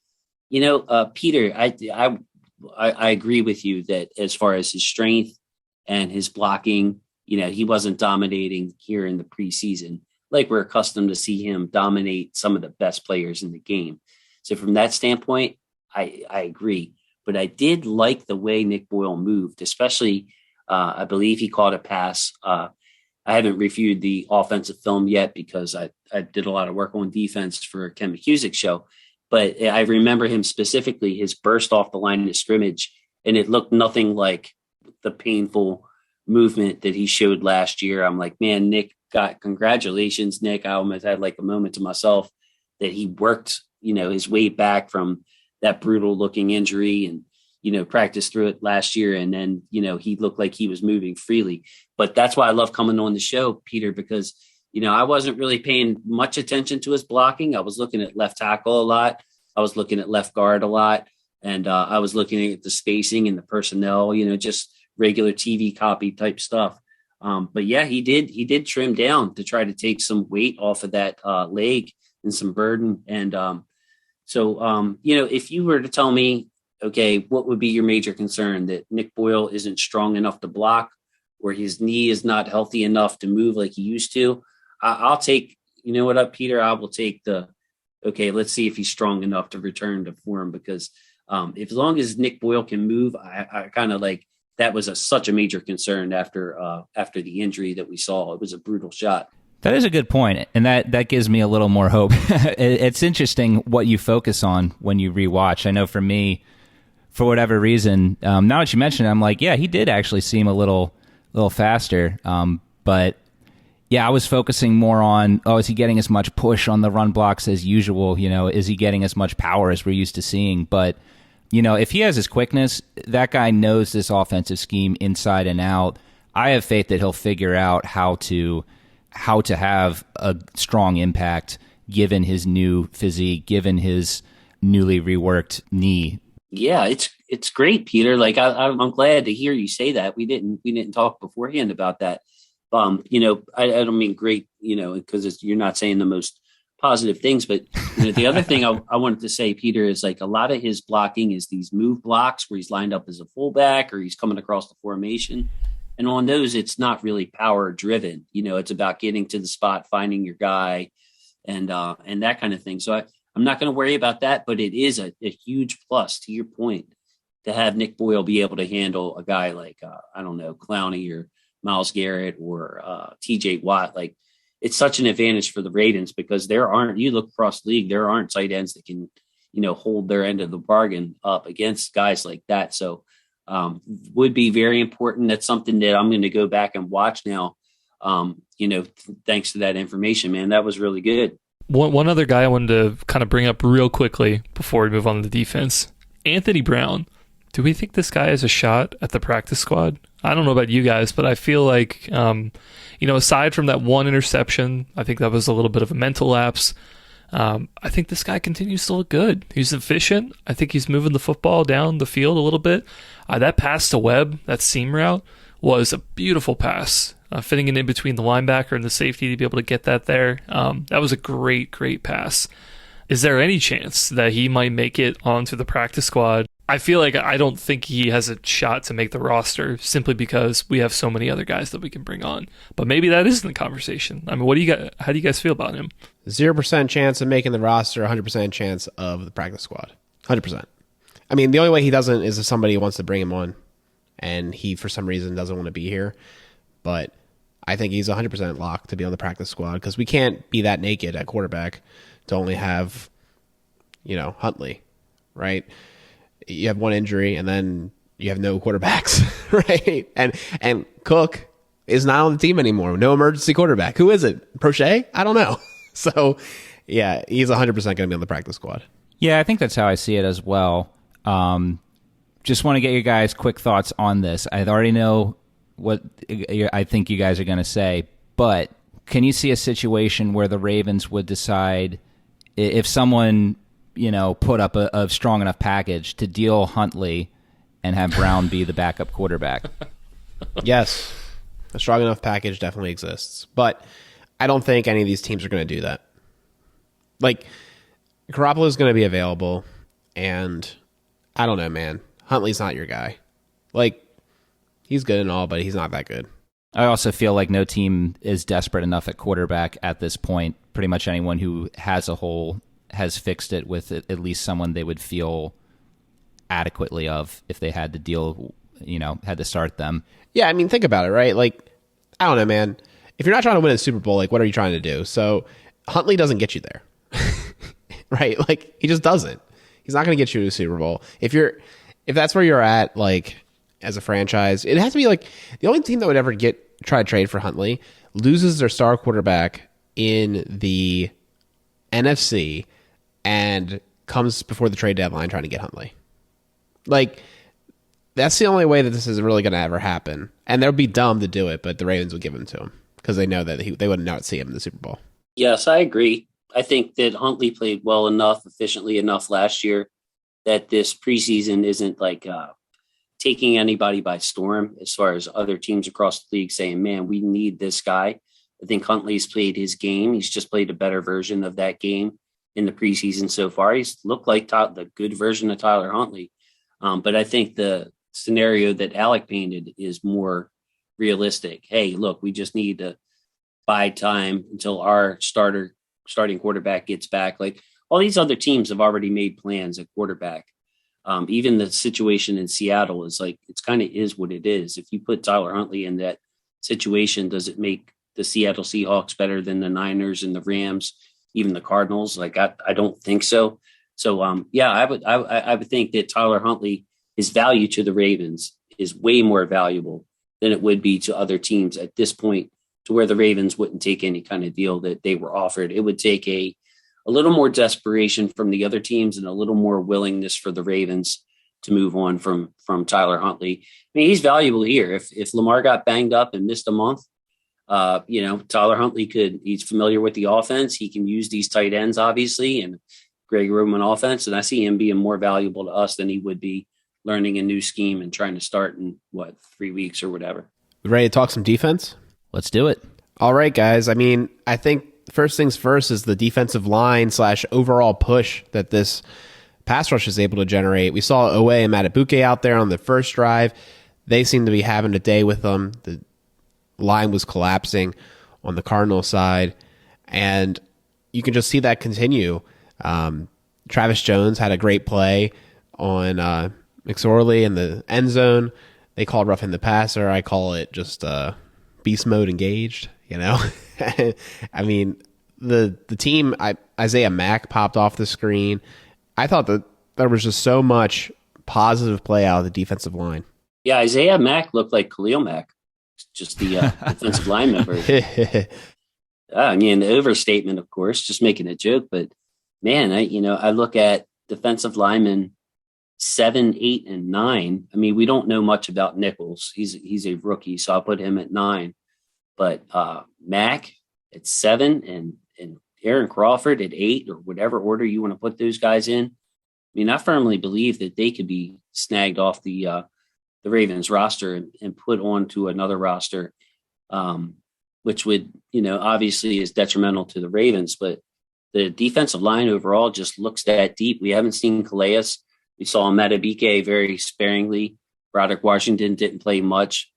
Peter, I agree with you that as far as his strength and his blocking, he wasn't dominating here in the preseason like we're accustomed to see him dominate some of the best players in the game. So from that standpoint, I agree. But I did like the way Nick Boyle moved, especially I believe he caught a pass. I haven't reviewed the offensive film yet because I did a lot of work on defense for Ken McCusic's show. But I remember him specifically, his burst off the line of scrimmage, and it looked nothing like the painful movement that he showed last year. I'm like, man, congratulations, Nick. I almost had like a moment to myself that he worked, his way back from that brutal looking injury and, practiced through it last year. And then, he looked like he was moving freely. But that's why I love coming on the show, Peter, because, I wasn't really paying much attention to his blocking. I was looking at left tackle a lot. I was looking at left guard a lot. And I was looking at the spacing and the personnel, just regular TV copy type stuff. But yeah, he did trim down to try to take some weight off of that leg and some burden. And so, if you were to tell me, okay, what would be your major concern? That Nick Boyle isn't strong enough to block, or his knee is not healthy enough to move like he used to? I'll take, Peter, I will take okay, let's see if he's strong enough to return to form, because as long as Nick Boyle can move, I kind of like, that was such a major concern after the injury that we saw. It was a brutal shot. That is a good point, and that gives me a little more hope. It's interesting what you focus on when you rewatch. I know for me, for whatever reason, now that you mention it, I'm like, yeah, he did actually seem a little faster. But yeah, I was focusing more on, is he getting as much push on the run blocks as usual? Is he getting as much power as we're used to seeing? But if he has his quickness, that guy knows this offensive scheme inside and out. I have faith that he'll figure out how to have a strong impact given his new physique, given his newly reworked knee. Yeah, it's great, Peter. Like I'm glad to hear you say that. We didn't talk beforehand about that. I don't mean great, because you're not saying the most positive things, but the other thing I wanted to say, Peter, is like a lot of his blocking is these move blocks where he's lined up as a fullback or he's coming across the formation. And on those, it's not really power driven. It's about getting to the spot, finding your guy and that kind of thing. So I'm not going to worry about that, but it is a huge plus, to your point, to have Nick Boyle be able to handle a guy like, Clowney or Myles Garrett or TJ Watt. Like, it's such an advantage for the Ravens because you look across the league, there aren't tight ends that can, hold their end of the bargain up against guys like that. So would be very important. That's something that I'm going to go back and watch now. Thanks to that information, man, that was really good. One other guy I wanted to kind of bring up real quickly before we move on to the defense, Anthony Brown. Do we think this guy has a shot at the practice squad? I don't know about you guys, but I feel like, aside from that one interception, I think that was a little bit of a mental lapse. I think this guy continues to look good. He's efficient. I think he's moving the football down the field a little bit. That pass to Webb, that seam route, was a beautiful pass. Fitting it in between the linebacker and the safety to be able to get that there. That was a great, great pass. Is there any chance that he might make it onto the practice squad? I feel like I don't think he has a shot to make the roster simply because we have so many other guys that we can bring on. But maybe that isn't the conversation. I mean, how do you guys feel about him? 0% chance of making the roster, 100% chance of the practice squad. 100%. I mean, the only way he doesn't is if somebody wants to bring him on and he, for some reason, doesn't want to be here. But I think he's 100% locked to be on the practice squad because we can't be that naked at quarterback to only have, Huntley, right? You have one injury and then you have no quarterbacks, right? And Cook is not on the team anymore. No emergency quarterback. Who is it? Prochet? I don't know. So, yeah, he's 100% going to be on the practice squad. Yeah, I think that's how I see it as well. Just want to get your guys' quick thoughts on this. I already know what I think you guys are going to say, but can you see a situation where the Ravens would decide if someone put up a strong enough package to deal Huntley and have Brown be the backup quarterback? Yes, a strong enough package definitely exists, but I don't think any of these teams are going to do that. Like, Garoppolo is going to be available, and I don't know, man. Huntley's not your guy. Like, he's good and all, but he's not that good. I also feel like no team is desperate enough at quarterback at this point. Pretty much anyone who has a hole has fixed it with at least someone they would feel adequately of if they had to deal, had to start them. Yeah, I mean, think about it, right? Like, I don't know, man. If you're not trying to win a Super Bowl, like, what are you trying to do? So Huntley doesn't get you there, right? Like, he just doesn't. He's not going to get you to a Super Bowl. If that's where you're at, like, as a franchise, it has to be like the only team that would ever try to trade for Huntley loses their star quarterback in the NFC and comes before the trade deadline trying to get Huntley. Like, that's the only way that this is really going to ever happen. And they'll be dumb to do it, but the Ravens will give him to him because they know that they would not see him in the Super Bowl. Yes, I agree. I think that Huntley played well enough, efficiently enough last year that this preseason isn't like taking anybody by storm as far as other teams across the league saying, man, we need this guy. I think Huntley's played his game. He's just played a better version of that game in the preseason so far. He's looked like the good version of Tyler Huntley. But I think the scenario that Alec painted is more realistic. Hey, look, we just need to buy time until our starting quarterback gets back. Like, all these other teams have already made plans at quarterback. Even the situation in Seattle is like, it's kind of is what it is. If you put Tyler Huntley in that situation, does it make the Seattle Seahawks better than the Niners and the Rams, even the Cardinals? Like, I don't think so. So, I would think that Tyler Huntley, his value to the Ravens is way more valuable than it would be to other teams at this point, to where the Ravens wouldn't take any kind of deal that they were offered. It would take a little more desperation from the other teams and a little more willingness for the Ravens to move on from Tyler Huntley. I mean, he's valuable here. If Lamar got banged up and missed a month, Tyler Huntley he's familiar with the offense. He can use these tight ends, obviously, and Greg Roman offense. And I see him being more valuable to us than he would be learning a new scheme and trying to start in 3 weeks or whatever. Ready to talk some defense? Let's do it. All right, guys. I mean, I think first things first is the defensive line / overall push that this pass rush is able to generate. We saw Owe and Matabuke out there on the first drive. They seem to be having a day with them. The line was collapsing on the Cardinals side, and you can just see that continue. Travis Jones had a great play on McSorley in the end zone. They called roughing the passer. I call it just beast mode engaged, I mean, the team, Isaiah Mack popped off the screen. I thought that there was just so much positive play out of the defensive line. Yeah, Isaiah Mack looked like Khalil Mack, just the defensive lineman version. I mean, the overstatement, of course, just making a joke. But, man, I look at defensive linemen 7, 8, and 9. I mean, we don't know much about Nichols. He's a rookie, so I'll put him at 9. But Mack at 7 and Aaron Crawford at 8, or whatever order you want to put those guys in. I mean, I firmly believe that they could be snagged off the Ravens roster and put onto another roster, which would, obviously is detrimental to the Ravens. But the defensive line overall just looks that deep. We haven't seen Calais. We saw Matabike very sparingly. Broderick Washington didn't play much.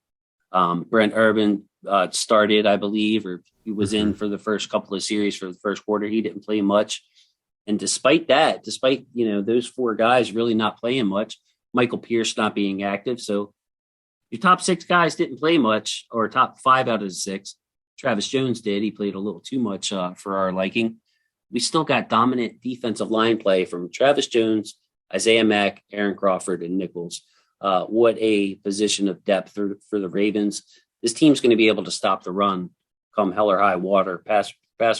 Brent Urban started, I believe, or he was in for the first couple of series for the first quarter. He didn't play much. And despite those four guys really not playing much, Michael Pierce not being active. So your top six guys didn't play much, or top five out of the six. Travis Jones did. He played a little too much for our liking. We still got dominant defensive line play from Travis Jones, Isaiah Mack, Aaron Crawford, and Nichols. What a position of depth for the Ravens. This team's going to be able to stop the run come hell or high water. Pass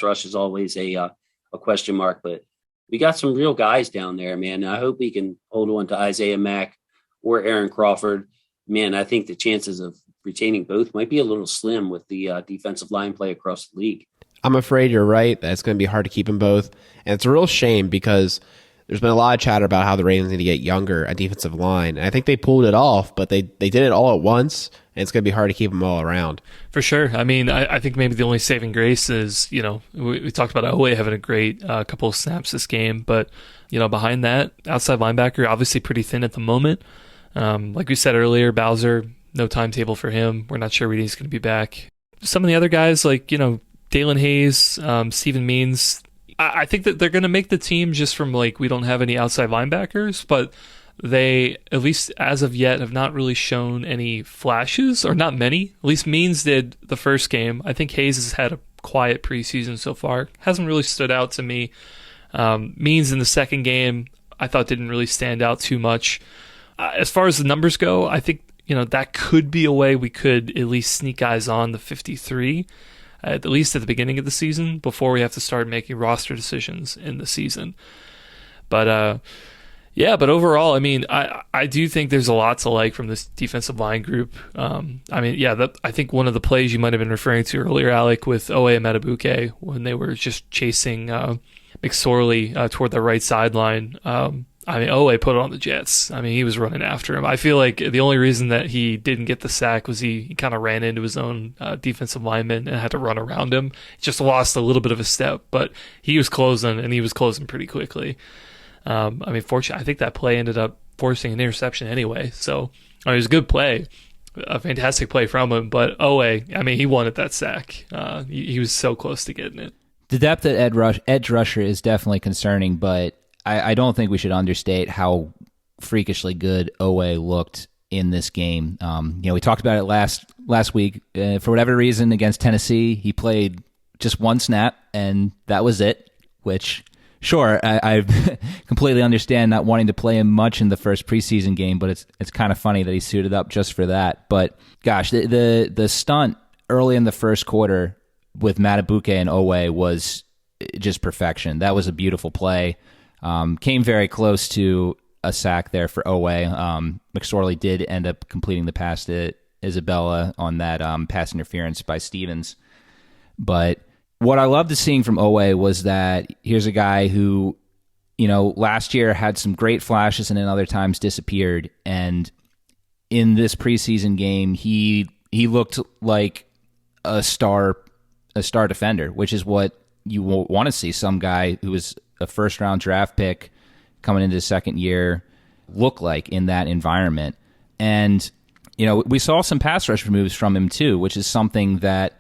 rush is always a question mark, but we got some real guys down there, man. I hope we can hold on to Isaiah Mack or Aaron Crawford. Man, I think the chances of retaining both might be a little slim with the defensive line play across the league. I'm afraid you're right. That's going to be hard to keep them both. And it's a real shame because there's been a lot of chatter about how the Ravens need to get younger at defensive line. And I think they pulled it off, but they did it all at once, and it's going to be hard to keep them all around. For sure. I mean, I think maybe the only saving grace is, we talked about Owe having a great couple of snaps this game, but, behind that, outside linebacker, obviously pretty thin at the moment. Like we said earlier, Bowser, no timetable for him. We're not sure when he's going to be back. Some of the other guys, like, Dalen Hayes, Steven Means, I think that they're going to make the team just from, we don't have any outside linebackers, but they, at least as of yet, have not really shown any flashes, or not many. At least Means did the first game. I think Hayes has had a quiet preseason so far. Hasn't really stood out to me. Means in the second game, I thought didn't really stand out too much. As far as the numbers go, I think, that could be a way we could at least sneak guys on the 53, at least at the beginning of the season, before we have to start making roster decisions in the season. But overall, I mean, I do think there's a lot to like from this defensive line group. I think one of the plays you might have been referring to earlier, Alec, with Owe and Matabuke, when they were just chasing McSorley toward the right sideline. Owe put it on the Jets. I mean, he was running after him. I feel like the only reason that he didn't get the sack was he kind of ran into his own defensive lineman and had to run around him. He just lost a little bit of a step, but he was closing, and he was closing pretty quickly. Fortunately, I think that play ended up forcing an interception anyway. So it was a good play, a fantastic play from him. But Owe, he wanted that sack. He was so close to getting it. The depth at edge rusher is definitely concerning, but I don't think we should understate how freakishly good Owe looked in this game. We talked about it last week. For whatever reason, against Tennessee, he played just one snap, and that was it, which, sure, I completely understand not wanting to play him much in the first preseason game, but it's kind of funny that he suited up just for that. But, gosh, the stunt early in the first quarter with Matabuke and Owe was just perfection. That was a beautiful play. Came very close to a sack there for Owe. McSorley did end up completing the pass to Isabella on that pass interference by Stevens. But what I loved seeing from Owe was that here's a guy who, last year had some great flashes and then other times disappeared. And in this preseason game, he looked like a star defender, which is what you want to see some guy who was a first-round draft pick coming into his second year look like in that environment. And, we saw some pass rush moves from him too, which is something that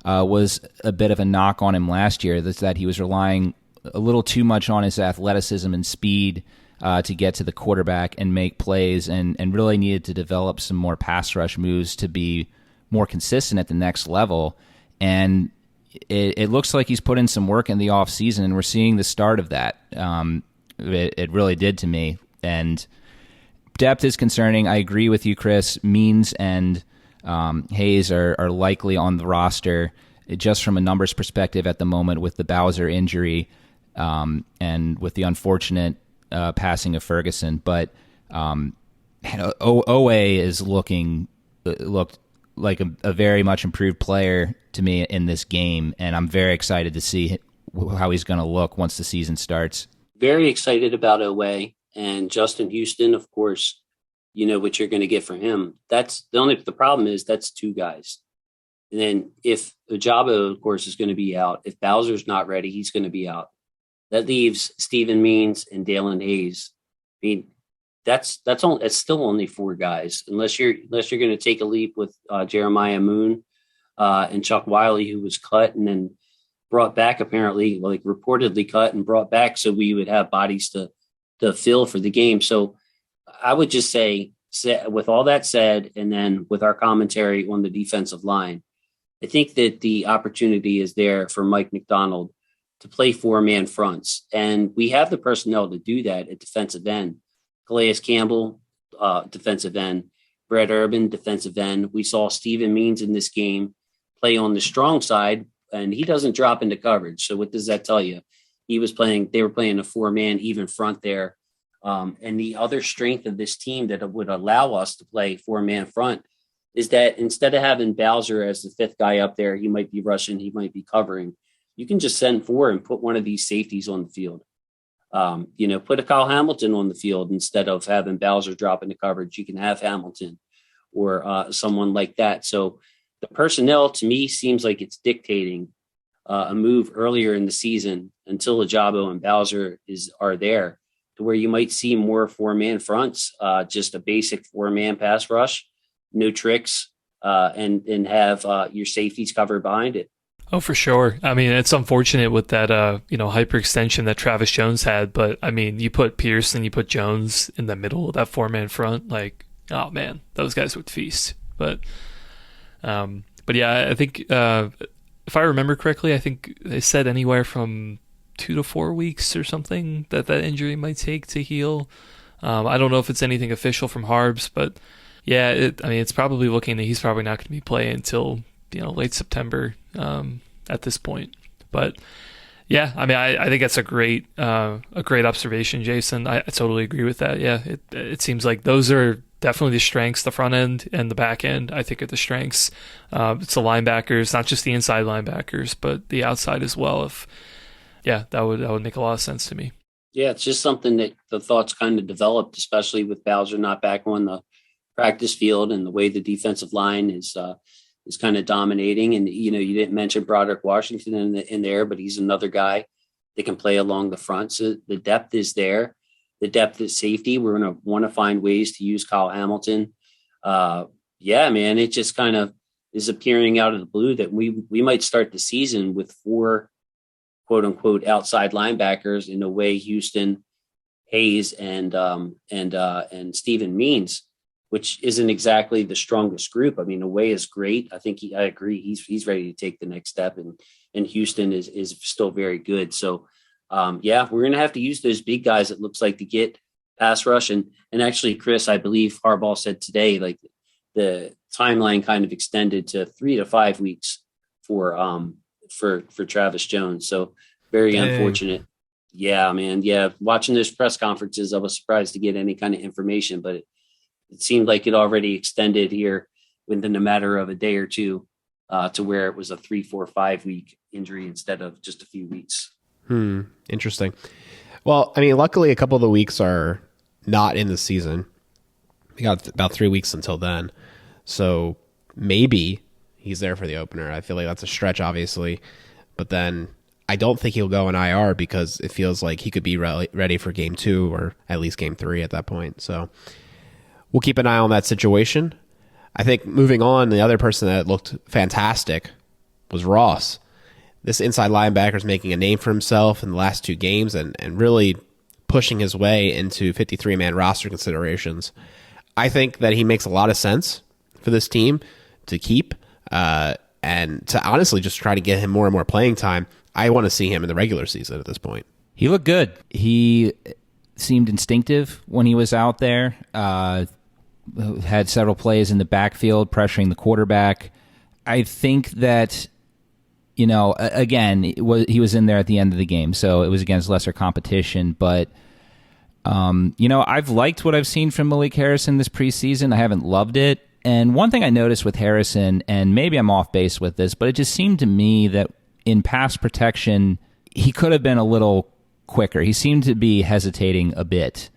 was a bit of a knock on him last year, that he was relying a little too much on his athleticism and speed to get to the quarterback and make plays, and really needed to develop some more pass rush moves to be more consistent at the next level. And it looks like he's put in some work in the offseason, and we're seeing the start of that. It really did to me. And depth is concerning. I agree with you, Chris. Means and Hayes are likely on the roster just from a numbers perspective at the moment with the Bowser injury and with the unfortunate passing of Ferguson. But Owe is looked like a very much improved player to me in this game, and I'm very excited to see how he's going to look once the season starts. Very excited about Owe and Justin Houston, of course. You know what you're going to get from him. The problem is that's two guys. And then if Ojabo, of course, is going to be out, if Bowser's not ready, he's going to be out. That leaves Stephen Means and Dalen Hayes. I mean, that's still only 4 guys, unless you're going to take a leap with Jeremiah Moon and Chuck Wiley, who was cut and then brought back, apparently, like reportedly cut and brought back, so we would have bodies to fill for the game. So I would just say, with all that said, and then with our commentary on the defensive line, I think that the opportunity is there for Mike McDonald to play 4-man fronts. And we have the personnel to do that at defensive end. Calais Campbell, defensive end. Brett Urban, defensive end. We saw Stephen Means in this game play on the strong side, and he doesn't drop into coverage. So what does that tell you? They were playing a 4-man even front there. And the other strength of this team that would allow us to play 4-man front is that instead of having Bowser as the 5th guy up there, he might be rushing, he might be covering. You can just send 4 and put one of these safeties on the field. Put a Kyle Hamilton on the field instead of having Bowser drop into coverage. You can have Hamilton or someone like that. So the personnel, to me, seems like it's dictating a move earlier in the season until Ajabo and Bowser are there, to where you might see more 4-man fronts, just a basic 4-man pass rush, no tricks, and have your safeties covered behind it. Oh, for sure. I mean, it's unfortunate with that, hyperextension that Travis Jones had. But I mean, you put Pierce and you put Jones in the middle of that 4-man front. Like, oh man, those guys would feast. But yeah, I think if I remember correctly, I think they said anywhere from 2 to 4 weeks or something that injury might take to heal. I don't know if it's anything official from Harbs, but yeah, it's probably looking that he's probably not going to be playing until late September at this point. But yeah, I mean, I think that's a great observation, Jason. I totally agree with that. Yeah, it seems like those are definitely the strengths. The front end and the back end, I think, are the strengths. It's the linebackers, not just the inside linebackers, but the outside as well. That would make a lot of sense to me. Yeah, it's just something that the thoughts kind of developed, especially with Bowser not back on the practice field and the way the defensive line is kind of dominating. And, you didn't mention Broderick Washington in there, but he's another guy that can play along the front. So the depth is there. The depth at safety, we're going to want to find ways to use Kyle Hamilton. Yeah, man, it just kind of is appearing out of the blue that we might start the season with 4 quote unquote outside linebackers in the way Houston, Hayes, and Stephen Means, which isn't exactly the strongest group. I mean, Away is great. I think I agree. He's ready to take the next step, and Houston is still very good. So, we're going to have to use those big guys, it looks like, to get pass rush. And actually, Chris, I believe Harbaugh said today, like, the timeline kind of extended to 3 to 5 weeks for Travis Jones. So very unfortunate. Yeah, man. Yeah. Watching those press conferences, I was surprised to get any kind of information, but it seemed like it already extended here within a matter of a day or two to where it was a 3, 4, 5 week injury instead of just a few weeks. Interesting. Well, I mean, luckily a couple of the weeks are not in the season. We got about 3 weeks until then. So maybe he's there for the opener. I feel like that's a stretch, obviously. But then I don't think he'll go in IR because it feels like he could be ready for game 2 or at least game 3 at that point. So we'll keep an eye on that situation. I think moving on, the other person that looked fantastic was Ross. This inside linebacker is making a name for himself in the last 2 games and really pushing his way into 53-man roster considerations. I think that he makes a lot of sense for this team to keep and to honestly just try to get him more and more playing time. I want to see him in the regular season at this point. He looked good. He seemed instinctive when he was out there. Had several plays in the backfield pressuring the quarterback. I think that, again, he was in there at the end of the game, so it was against lesser competition. But, I've liked what I've seen from Malik Harrison this preseason. I haven't loved it. And one thing I noticed with Harrison, and maybe I'm off base with this, but it just seemed to me that in pass protection, he could have been a little quicker. He seemed to be hesitating a bit.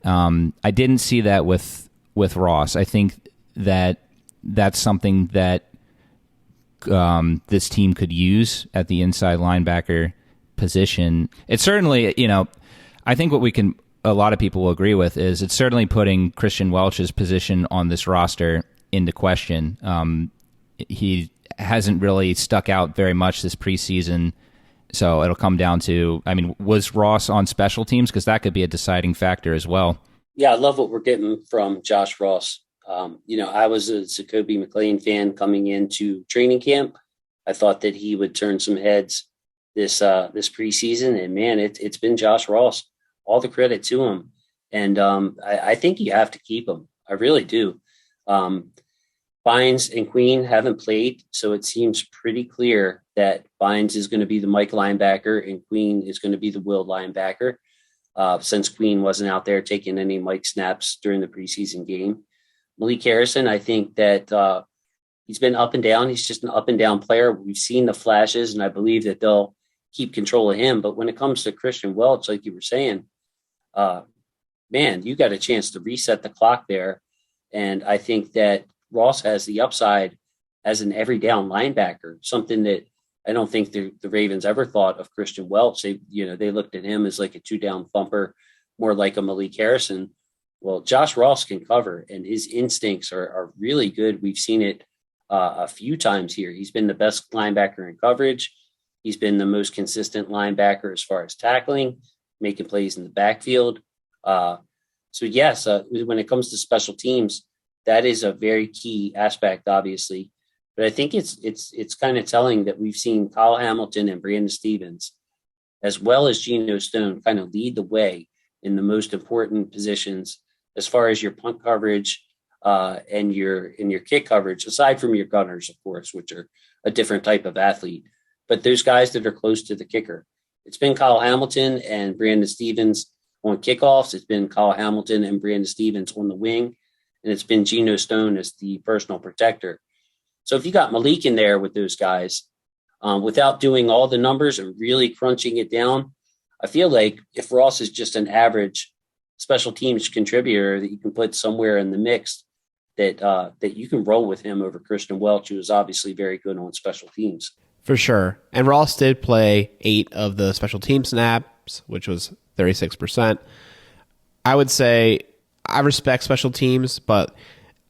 I didn't see that with Ross. I think that that's something that this team could use at the inside linebacker position. It's certainly, I think what a lot of people will agree with is it's certainly putting Christian Welch's position on this roster into question. He hasn't really stuck out very much this preseason. So it'll come down to, was Ross on special teams? Because that could be a deciding factor as well. Yeah, I love what we're getting from Josh Ross. I was a Jacoby McLean fan coming into training camp. I thought that he would turn some heads this preseason, and man, it's been Josh Ross. All the credit to him, and I think you have to keep him. I really do. Bynes and Queen haven't played, so it seems pretty clear that Bynes is going to be the Mike linebacker and Queen is going to be the Will linebacker, since Queen wasn't out there taking any Mike snaps during the preseason game. Malik Harrison, I think that he's been up and down. He's just an up and down player. We've seen the flashes, and I believe that they'll keep control of him. But when it comes to Christian Welch, like you were saying, man, you got a chance to reset the clock there. And I think that Ross has the upside as an every down linebacker, something that I don't think the Ravens ever thought of Christian Welch. They looked at him as like a 2-down thumper, more like a Malik Harrison. Well, Josh Ross can cover, and his instincts are really good. We've seen it a few times here. He's been the best linebacker in coverage. He's been the most consistent linebacker as far as tackling, making plays in the backfield. So yes, when it comes to special teams, that is a very key aspect, obviously. But I think it's kind of telling that we've seen Kyle Hamilton and Brandon Stevens, as well as Geno Stone, kind of lead the way in the most important positions as far as your punt coverage and your kick coverage, aside from your gunners, of course, which are a different type of athlete. But those guys that are close to the kicker, it's been Kyle Hamilton and Brandon Stevens on kickoffs. It's been Kyle Hamilton and Brandon Stevens on the wing. And it's been Geno Stone as the personal protector. So if you got Malik in there with those guys, without doing all the numbers and really crunching it down, I feel like if Ross is just an average special teams contributor that you can put somewhere in the mix, that you can roll with him over Christian Welch, who is obviously very good on special teams. For sure. And Ross did play 8 of the special team snaps, which was 36%. I would say I respect special teams, but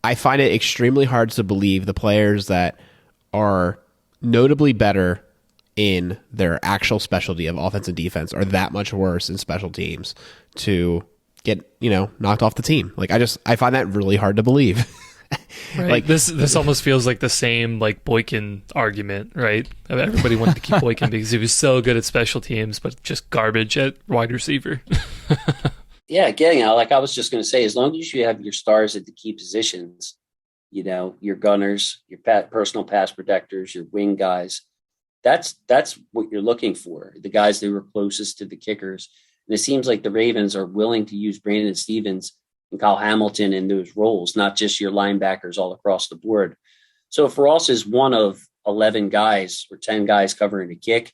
I find it extremely hard to believe the players that are notably better in their actual specialty of offense and defense are that much worse in special teams to get, knocked off the team. Like I find that really hard to believe. Right. Like this almost feels like the same like Boykin argument, right? Everybody wanted to keep Boykin because he was so good at special teams, but just garbage at wide receiver. Yeah, getting out. Like I was just going to say, as long as you have your stars at the key positions, your gunners, your personal pass protectors, your wing guys, that's what you're looking for. The guys that were closest to the kickers. And it seems like the Ravens are willing to use Brandon Stevens and Kyle Hamilton in those roles, not just your linebackers all across the board. So if Ross is one of 11 guys or 10 guys covering a kick,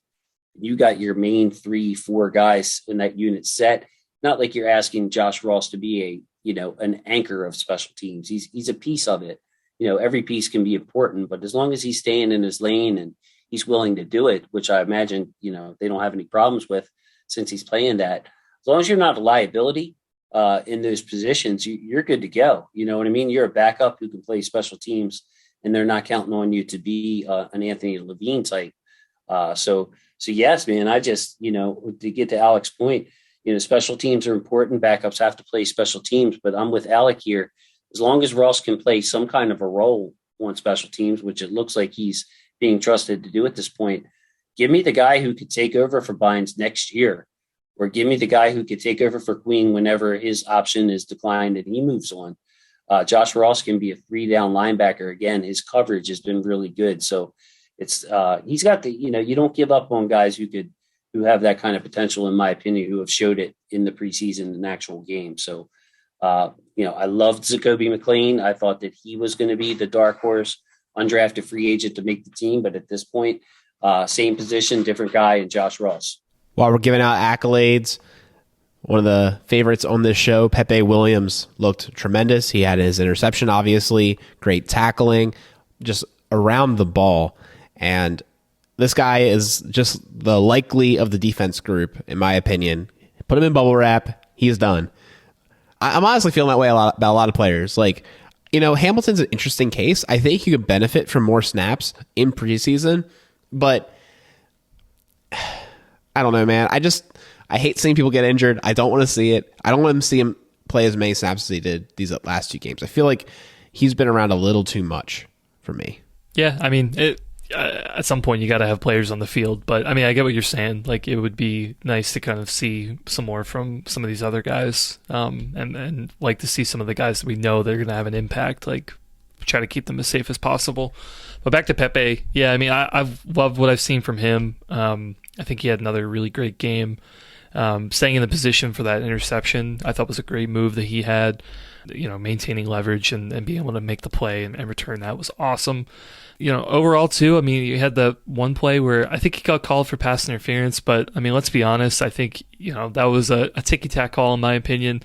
you got your main 3-4 guys in that unit set. Not like you're asking Josh Ross to be an anchor of special teams. He's a piece of it. Every piece can be important, but as long as he's staying in his lane and he's willing to do it, which I imagine, they don't have any problems with since he's playing that. As long as you're not a liability in those positions, you're good to go. You know what I mean? You're a backup who can play special teams, and they're not counting on you to be an Anthony Levine type. So yes, man, I just, to get to Alec's point, special teams are important. Backups have to play special teams, but I'm with Alec here. As long as Ross can play some kind of a role on special teams, which it looks like he's being trusted to do at this point, give me the guy who could take over for Bynes next year, or give me the guy who could take over for Queen whenever his option is declined and he moves on. Josh Ross can be a 3-down linebacker. Again, his coverage has been really good. So it's he's got the, you don't give up on guys who have that kind of potential, in my opinion, who have showed it in the preseason and actual game. So, I loved Jacoby McLean. I thought that he was going to be the dark horse, undrafted free agent to make the team. But at this point, same position, different guy, and Josh Ross. While we're giving out accolades, one of the favorites on this show, Pepe Williams, looked tremendous. He had his interception, obviously, great tackling, just around the ball. And This guy is just the likely of the defense group, in my opinion. Put him in bubble wrap. He's done. I'm honestly feeling that way about a lot of players. Like, Hamilton's an interesting case. I think he could benefit from more snaps in preseason, but I don't know, man. I hate seeing people get injured. I don't want to see it. I don't want to see him play as many snaps as he did these last 2 games. I feel like he's been around a little too much for me. Yeah, I mean, at some point you got to have players on the field, but I mean, I get what you're saying. Like, it would be nice to kind of see some more from some of these other guys, and like to see some of the guys that we know they're going to have an impact. Like, try to keep them as safe as possible. But back to Pepe, yeah, I mean, I've loved what I've seen from him. I think he had another really great game. Staying in the position for that interception, I thought was a great move that he had. Maintaining leverage and being able to make the play and return that was awesome. Overall too, I mean, you had the one play where I think he got called for pass interference, but I mean, let's be honest, I think, that was a ticky-tack call in my opinion.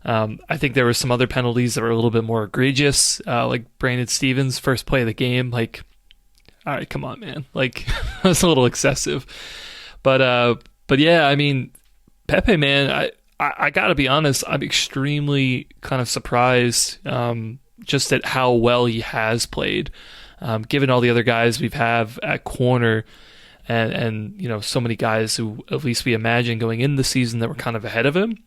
I think there were some other penalties that were a little bit more egregious, like Brandon Stevens' first play of the game. Like, all right, come on, man. Like, that's a little excessive. But yeah, I mean, Pepe, man, I got to be honest, I'm extremely kind of surprised just at how well he has played, given all the other guys we've have at corner and so many guys who at least we imagine going into the season that were kind of ahead of him.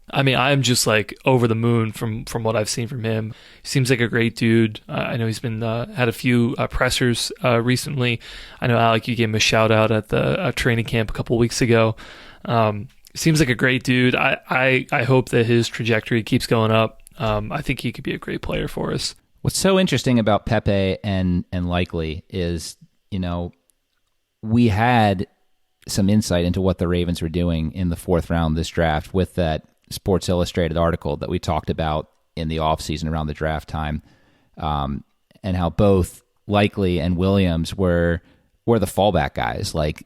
I mean, I'm just like over the moon from what I've seen from him. He seems like a great dude. I know he's been had a few pressers recently. I know, Alec, you gave him a shout out at the training camp a couple weeks ago. Seems like a great dude. I hope that his trajectory keeps going up. I think he could be a great player for us. What's so interesting about Pepe and Likely is, we had some insight into what the Ravens were doing in the 4th round of this draft with that Sports Illustrated article that we talked about in the offseason around the draft time, and how both Likely and Williams were the fallback guys. Like,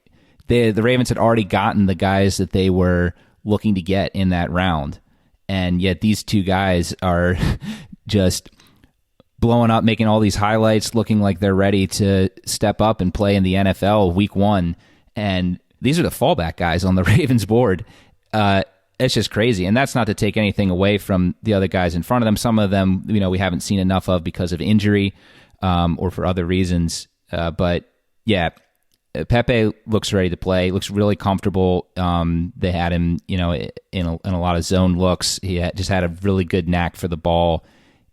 the Ravens had already gotten the guys that they were looking to get in that round, and yet these 2 guys are just blowing up, making all these highlights, looking like they're ready to step up and play in the NFL week 1, and these are the fallback guys on the Ravens board. It's just crazy, and that's not to take anything away from the other guys in front of them. Some of them, we haven't seen enough of because of injury or for other reasons. But yeah, Pepe looks ready to play. Looks really comfortable. They had him, in a lot of zone looks. He just had a really good knack for the ball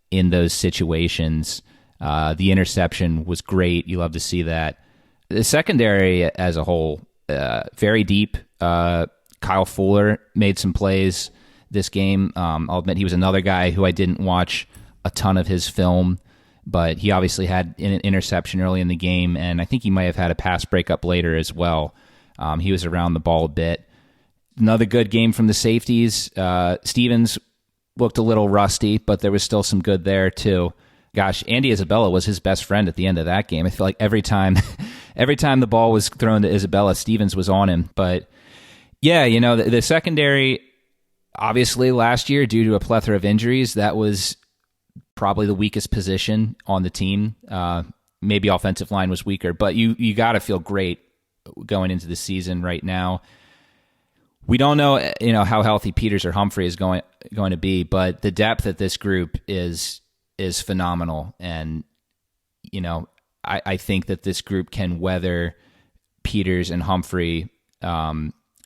in those situations. The interception was great. You love to see that. The secondary as a whole, very deep. Kyle Fuller made some plays this game. I'll admit he was another guy who I didn't watch a ton of his film, but he obviously had an interception early in the game, and I think he might have had a pass breakup later as well. He was around the ball a bit. Another good game from the safeties. Stevens looked a little rusty, but there was still some good there too. Gosh, Andy Isabella was his best friend at the end of that game. I feel like every time the ball was thrown to Isabella, Stevens was on him, but yeah, the secondary, obviously last year, due to a plethora of injuries, that was probably the weakest position on the team. Maybe offensive line was weaker, but you got to feel great going into the season right now. We don't know, how healthy Peters or Humphrey is going to be, but the depth at this group is phenomenal, and I think that this group can weather Peters and Humphrey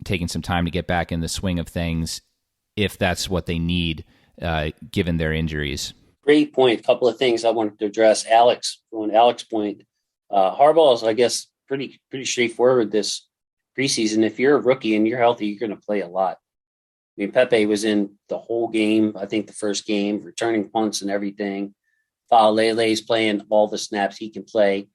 taking some time to get back in the swing of things if that's what they need, given their injuries. Great point. A couple of things I wanted to address. On Alex's point, Harbaugh is, I guess, pretty straightforward this preseason. If you're a rookie and you're healthy, you're going to play a lot. I mean, Pepe was in the whole game, I think the first game, returning punts and everything. Lele's playing all the snaps he can play.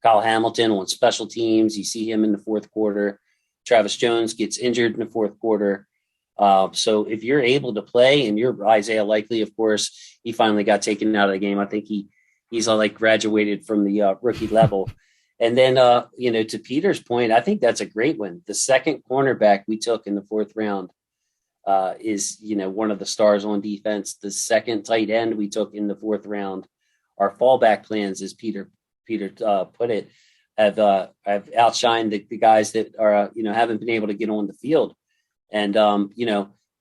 Kyle Hamilton on special teams, you see him in the 4th quarter. Travis Jones gets injured in the 4th quarter. So if you're able to play, and you're Isaiah Likely, of course, he finally got taken out of the game. I think he's like graduated from the rookie level. And then, to Peter's point, I think that's a great one. The second cornerback we took in the 4th round is, one of the stars on defense. The second tight end we took in the 4th round. Our fallback plans, as Peter put it, have outshined the guys that are haven't been able to get on the field. And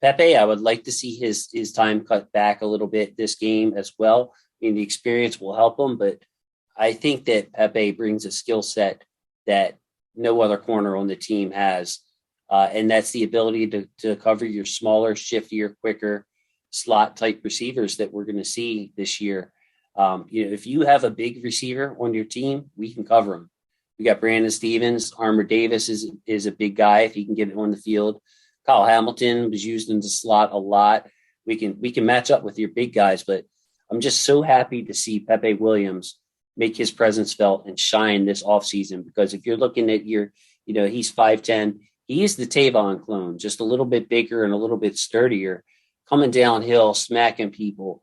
Pepe, I would like to see his time cut back a little bit this game as well. I mean, the experience will help him, but I think that Pepe brings a skill set that no other corner on the team has. And that's the ability to cover your smaller, shiftier, quicker slot type receivers that we're going to see this year. If you have a big receiver on your team, we can cover him. We got Brandon Stevens. Armour Davis is a big guy if he can get it on the field. Kyle Hamilton was used in the slot a lot. We can match up with your big guys, but I'm just so happy to see Pepe Williams make his presence felt and shine this offseason, because if you're looking at he's 5'10", he is the Tavon clone, just a little bit bigger and a little bit sturdier, coming downhill, smacking people,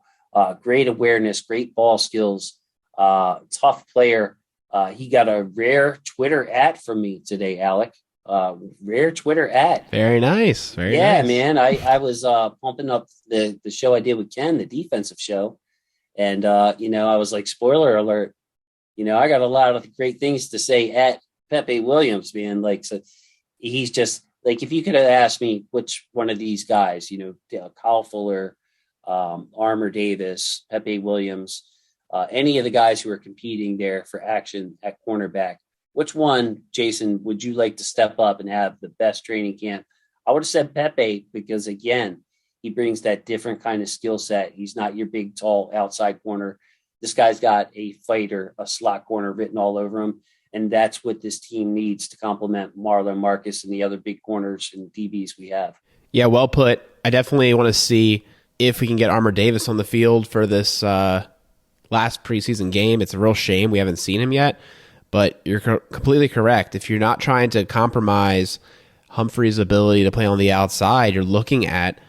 great awareness, great ball skills, tough player. He got a rare Twitter @ from me today, Alec. Rare Twitter @ Very nice. Very nice. Man. I was pumping up the show I did with Ken, the defensive show. And, I was like, spoiler alert, I got a lot of great things to say at Pepe Williams, man. Like, so he's just like, if you could have asked me which one of these guys, Kyle Fuller, Armour Davis, Pepe Williams, any of the guys who are competing there for action at cornerback, which one, Jason, would you like to step up and have the best training camp? I would have said Pepe, because again, he brings that different kind of skill set. He's not your big, tall outside corner. This guy's got a fighter, a slot corner written all over him. And that's what this team needs to complement Marlon Marcus and the other big corners and DBs we have. Yeah, well put. I definitely want to see if we can get Armour Davis on the field for this last preseason game. It's a real shame we haven't seen him yet. But you're completely correct. If you're not trying to compromise Humphrey's ability to play on the outside, you're looking at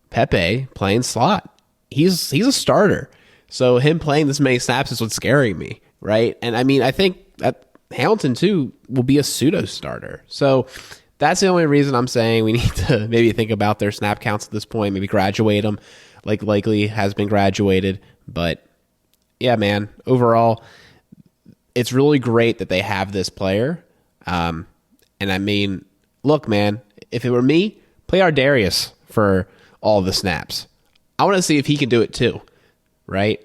Pepe playing slot. He's a starter. So him playing this many snaps is what's scaring me, right? And I mean, I think that Hamilton, too, will be a pseudo-starter. So that's the only reason I'm saying we need to maybe think about their snap counts at this point, maybe graduate them like Likely has been graduated. But, yeah, man, overall, it's really great that they have this player. And I mean, look, man, if it were me, play Ardarius for all the snaps. I want to see if he can do it too, right?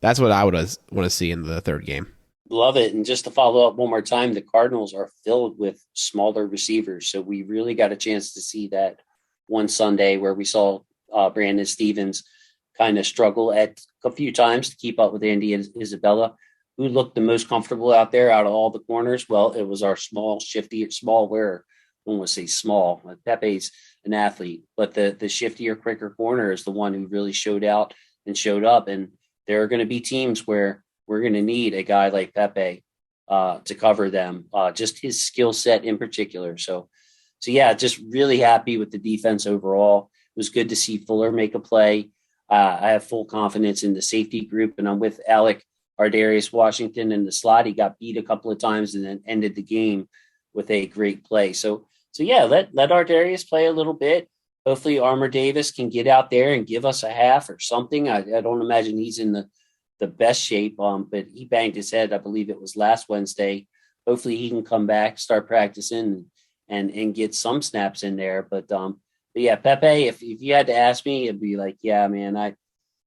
That's what I would want to see in the third game. Love it. And just to follow up one more time, the Cardinals are filled with smaller receivers. So we really got a chance to see that one Sunday where we saw Brandon Stevens kind of struggle at a few times to keep up with Andy and Isabella. Who looked the most comfortable out there out of all the corners? Well, it was our small, shifty, small wearer. I don't want to say small. Pepe's an athlete, but the shiftier, quicker corner is the one who really showed out and showed up. And there are going to be teams where we're going to need a guy like Pepe to cover them, just his skill set in particular. So yeah, just really happy with the defense overall. It was good to see Fuller make a play. I have full confidence in the safety group, and I'm with Alec. Ardarius Washington in the slot. He got beat a couple of times and then ended the game with a great play. So yeah, let Ardarius play a little bit. Hopefully Armour Davis can get out there and give us a half or something. I don't imagine he's in the best shape, but he banged his head. I believe it was last Wednesday. Hopefully he can come back, start practicing and get some snaps in there. But yeah, Pepe, if you had to ask me, it'd be like, yeah, man,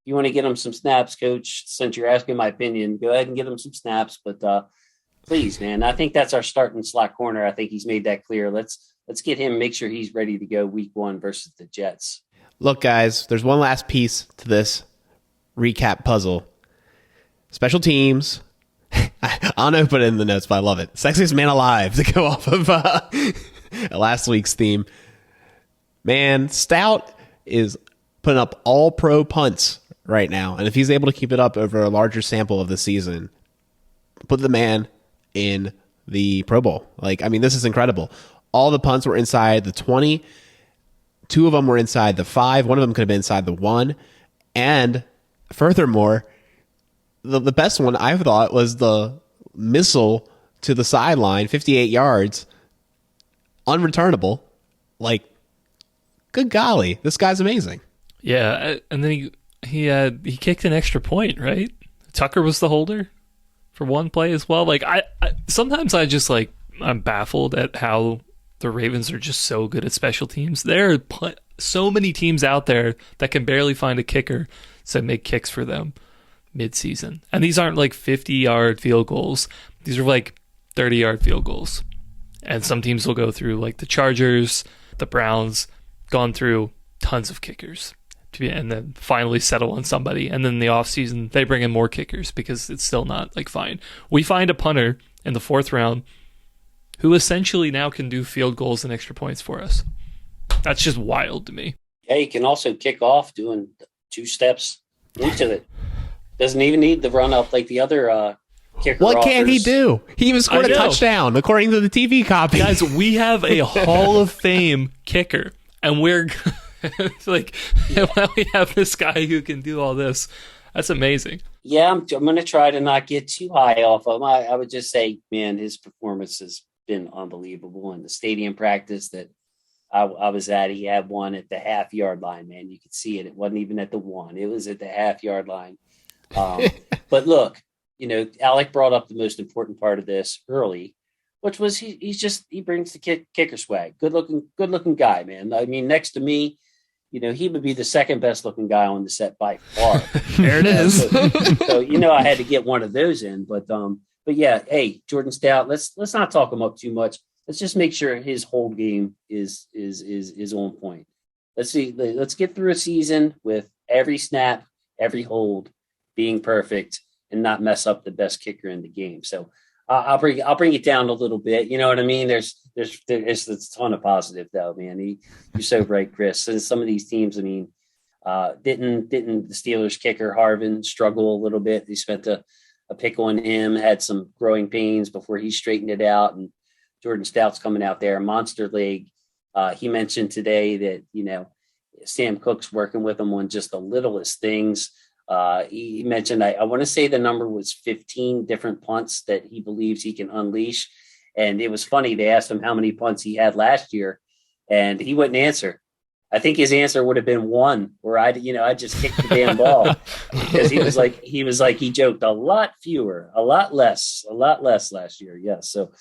you want to get him some snaps, coach, since you're asking my opinion, go ahead and get him some snaps. But please, man, I think that's our starting slot corner. I think he's made that clear. Let's get him, make sure he's ready to go week 1 versus the Jets. Look, guys, there's one last piece to this recap puzzle. Special teams. I don't know, put it in the notes, but I love it. Sexiest man alive, to go off of last week's theme. Man, Stout is putting up all pro punts right now. And if he's able to keep it up over a larger sample of the season, put the man in the Pro Bowl. Like, I mean, this is incredible. All the punts were inside the 20. 2 of them were inside the 5. One of them could have been inside the 1. And furthermore, the best one I thought was the missile to the sideline, 58 yards, unreturnable. Like, good golly, this guy's amazing. Yeah, and then he kicked an extra point, right? Tucker was the holder for one play as well. Like I sometimes I just like I'm baffled at how the Ravens are just so good at special teams. There are so many teams out there that can barely find a kicker to make kicks for them mid-season. And these aren't like 50-yard field goals. These are like 30-yard field goals. And some teams will go through, like the Chargers, the Browns, gone through tons of kickers and then finally settle on somebody. And then in the offseason, they bring in more kickers because it's still not like fine. We find a punter in the 4th round who essentially now can do field goals and extra points for us. That's just wild to me. Yeah, he can also kick off doing 2 steps into it. Doesn't even need the run up like the other kicker. What can he do? He even scored a touchdown, according to the TV copy. Guys, we have a Hall of Fame kicker, and we're like, why we have this guy who can do all this? That's amazing. Yeah, I'm going to try to not get too high off of him. I would just say, man, his performance has been unbelievable. In the stadium practice that I was at, he had one at the half-yard line, man. You could see it. It wasn't even at the 1. It was at the half-yard line. But look, you know, Alec brought up the most important part of this early, which was he brings the kicker swag. Good looking guy, man. I mean, next to me, you know, he would be the second best looking guy on the set by far. There it is. So you know, I had to get one of those in, but yeah, hey, Jordan Stout, let's not talk him up too much. Let's just make sure his whole game is on point. Let's get through a season with every snap, every hold being perfect and not mess up the best kicker in the game. So I'll bring it down a little bit. You know what I mean? There's a ton of positive though, man. You're so right, Chris. And some of these teams, I mean, didn't the Steelers kicker Harvin struggle a little bit? They spent a pick on him, had some growing pains before he straightened it out. And Jordan Stout's coming out there, monster league. He mentioned today that, you know, Sam Cook's working with him on just the littlest things. He mentioned, I want to say the number was 15 different punts that he believes he can unleash. And it was funny. They asked him how many punts he had last year and he wouldn't answer. I think his answer would have been 1, where I just kicked the damn ball because he joked a lot less last year. Yes. So,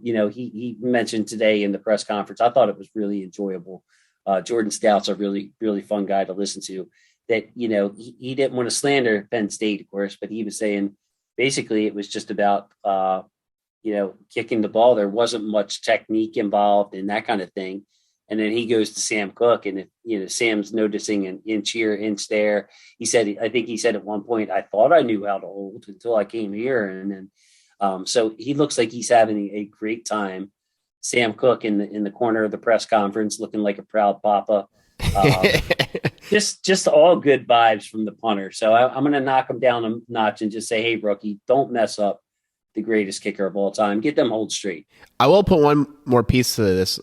you know, he mentioned today in the press conference, I thought it was really enjoyable. Jordan Stout's a really, really fun guy to listen to. That, you know, he didn't want to slander Penn State, of course, but he was saying basically it was just about, you know, kicking the ball. There wasn't much technique involved and that kind of thing. And then he goes to Sam Cook, and if, you know, Sam's noticing an inch here, inch there. I think he said at one point, I thought I knew how to hold until I came here. And then, so he looks like he's having a great time. Sam Cook in the corner of the press conference, looking like a proud papa. Just all good vibes from the punter. So I'm going to knock him down a notch and just say, hey, rookie, don't mess up the greatest kicker of all time. Get them hold straight. I will put one more piece to this.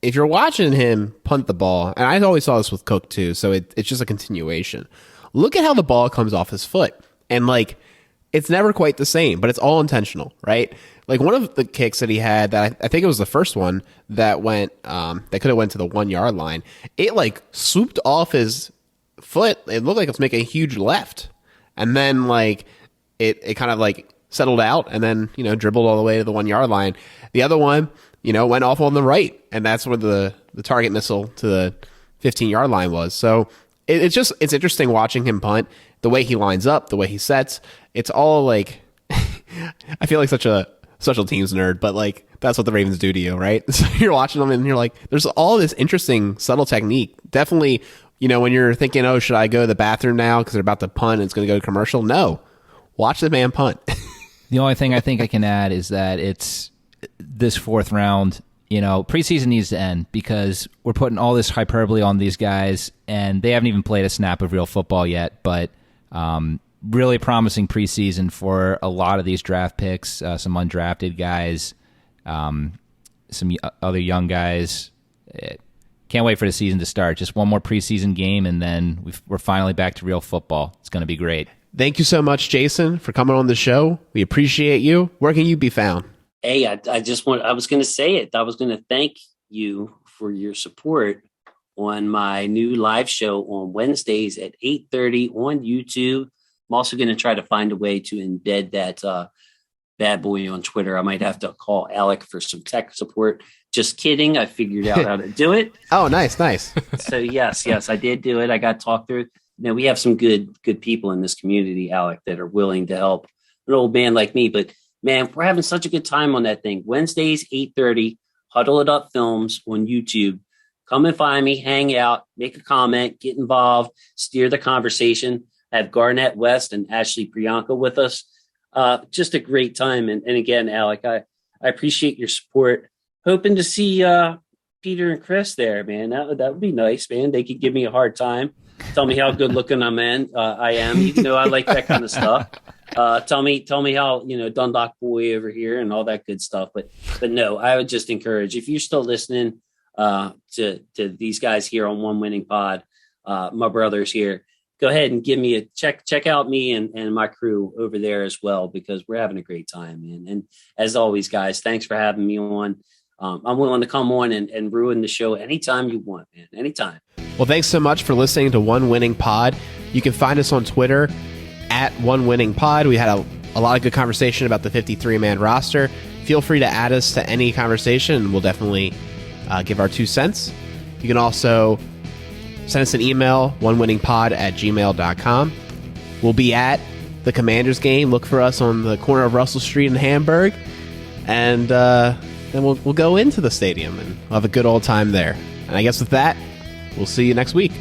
If you're watching him punt the ball, and I always saw this with Cook too, so it's just a continuation. Look at how the ball comes off his foot. And like, it's never quite the same, but it's all intentional, right? Like one of the kicks that he had, that I think it was the first one that went, that could have went to the 1 yard line. It like swooped off his foot. It looked like it was making a huge left. And then like, it kind of like settled out and then, you know, dribbled all the way to the 1 yard line. The other one, you know, went off on the right, and that's where the target missile to the 15-yard line was. So it's interesting watching him punt, the way he lines up, the way he sets. It's all like, I feel like such a special teams nerd, but like that's what the Ravens do to you, right? So you're watching them and you're like, there's all this interesting, subtle technique. Definitely, you know, when you're thinking, oh, should I go to the bathroom now because they're about to punt and it's going to go to commercial? No, watch the man punt. The only thing I think I can add is that it's this 4th round, you know, preseason needs to end because we're putting all this hyperbole on these guys and they haven't even played a snap of real football yet, but really promising preseason for a lot of these draft picks, some undrafted guys, some other young guys. Can't wait for the season to start. Just one more preseason game and then we're finally back to real football. It's going to be great. Thank you so much, Jason, for coming on the show. We appreciate you. Where can you be found? Hey, I was going to say it. I was going to thank you for your support on my new live show on Wednesdays at 8:30 on YouTube. I'm also going to try to find a way to embed that bad boy on Twitter. I might have to call Alec for some tech support. Just kidding. I figured out how to do it. Oh, nice. So yes, I did do it. I got talked through. We have some good people in this community, Alec, that are willing to help an old man like me. But man, we're having such a good time on that thing. Wednesdays, 8:30, Huddle It Up Films on YouTube. Come and find me, hang out, make a comment, get involved, steer the conversation. I have Garnett West and Ashley Priyanka with us. Just a great time. And again, Alec, I appreciate your support. Hoping to see Peter and Chris there, man. That would be nice, man. They could give me a hard time. Tell me how good looking I am. You know, I like that kind of stuff. Tell me how, Dundalk boy over here and all that good stuff. But no, I would just encourage, if you're still listening to these guys here on One Winning Pod, my brothers here, go ahead and give me a check out me and my crew over there as well, because we're having a great time, man. And as always, guys, thanks for having me on. I'm willing to come on and ruin the show anytime you want, man. Anytime. Well, thanks so much for listening to One Winning Pod. You can find us on Twitter at One Winning Pod. We had a lot of good conversation about the 53-man roster. Feel free to add us to any conversation, and we'll definitely give our 2 cents. You can also send us an email, onewinningpod@gmail.com. We'll be at the Commanders game. Look for us on the corner of Russell Street in Hamburg. And then we'll go into the stadium and we'll have a good old time there. And I guess with that, we'll see you next week.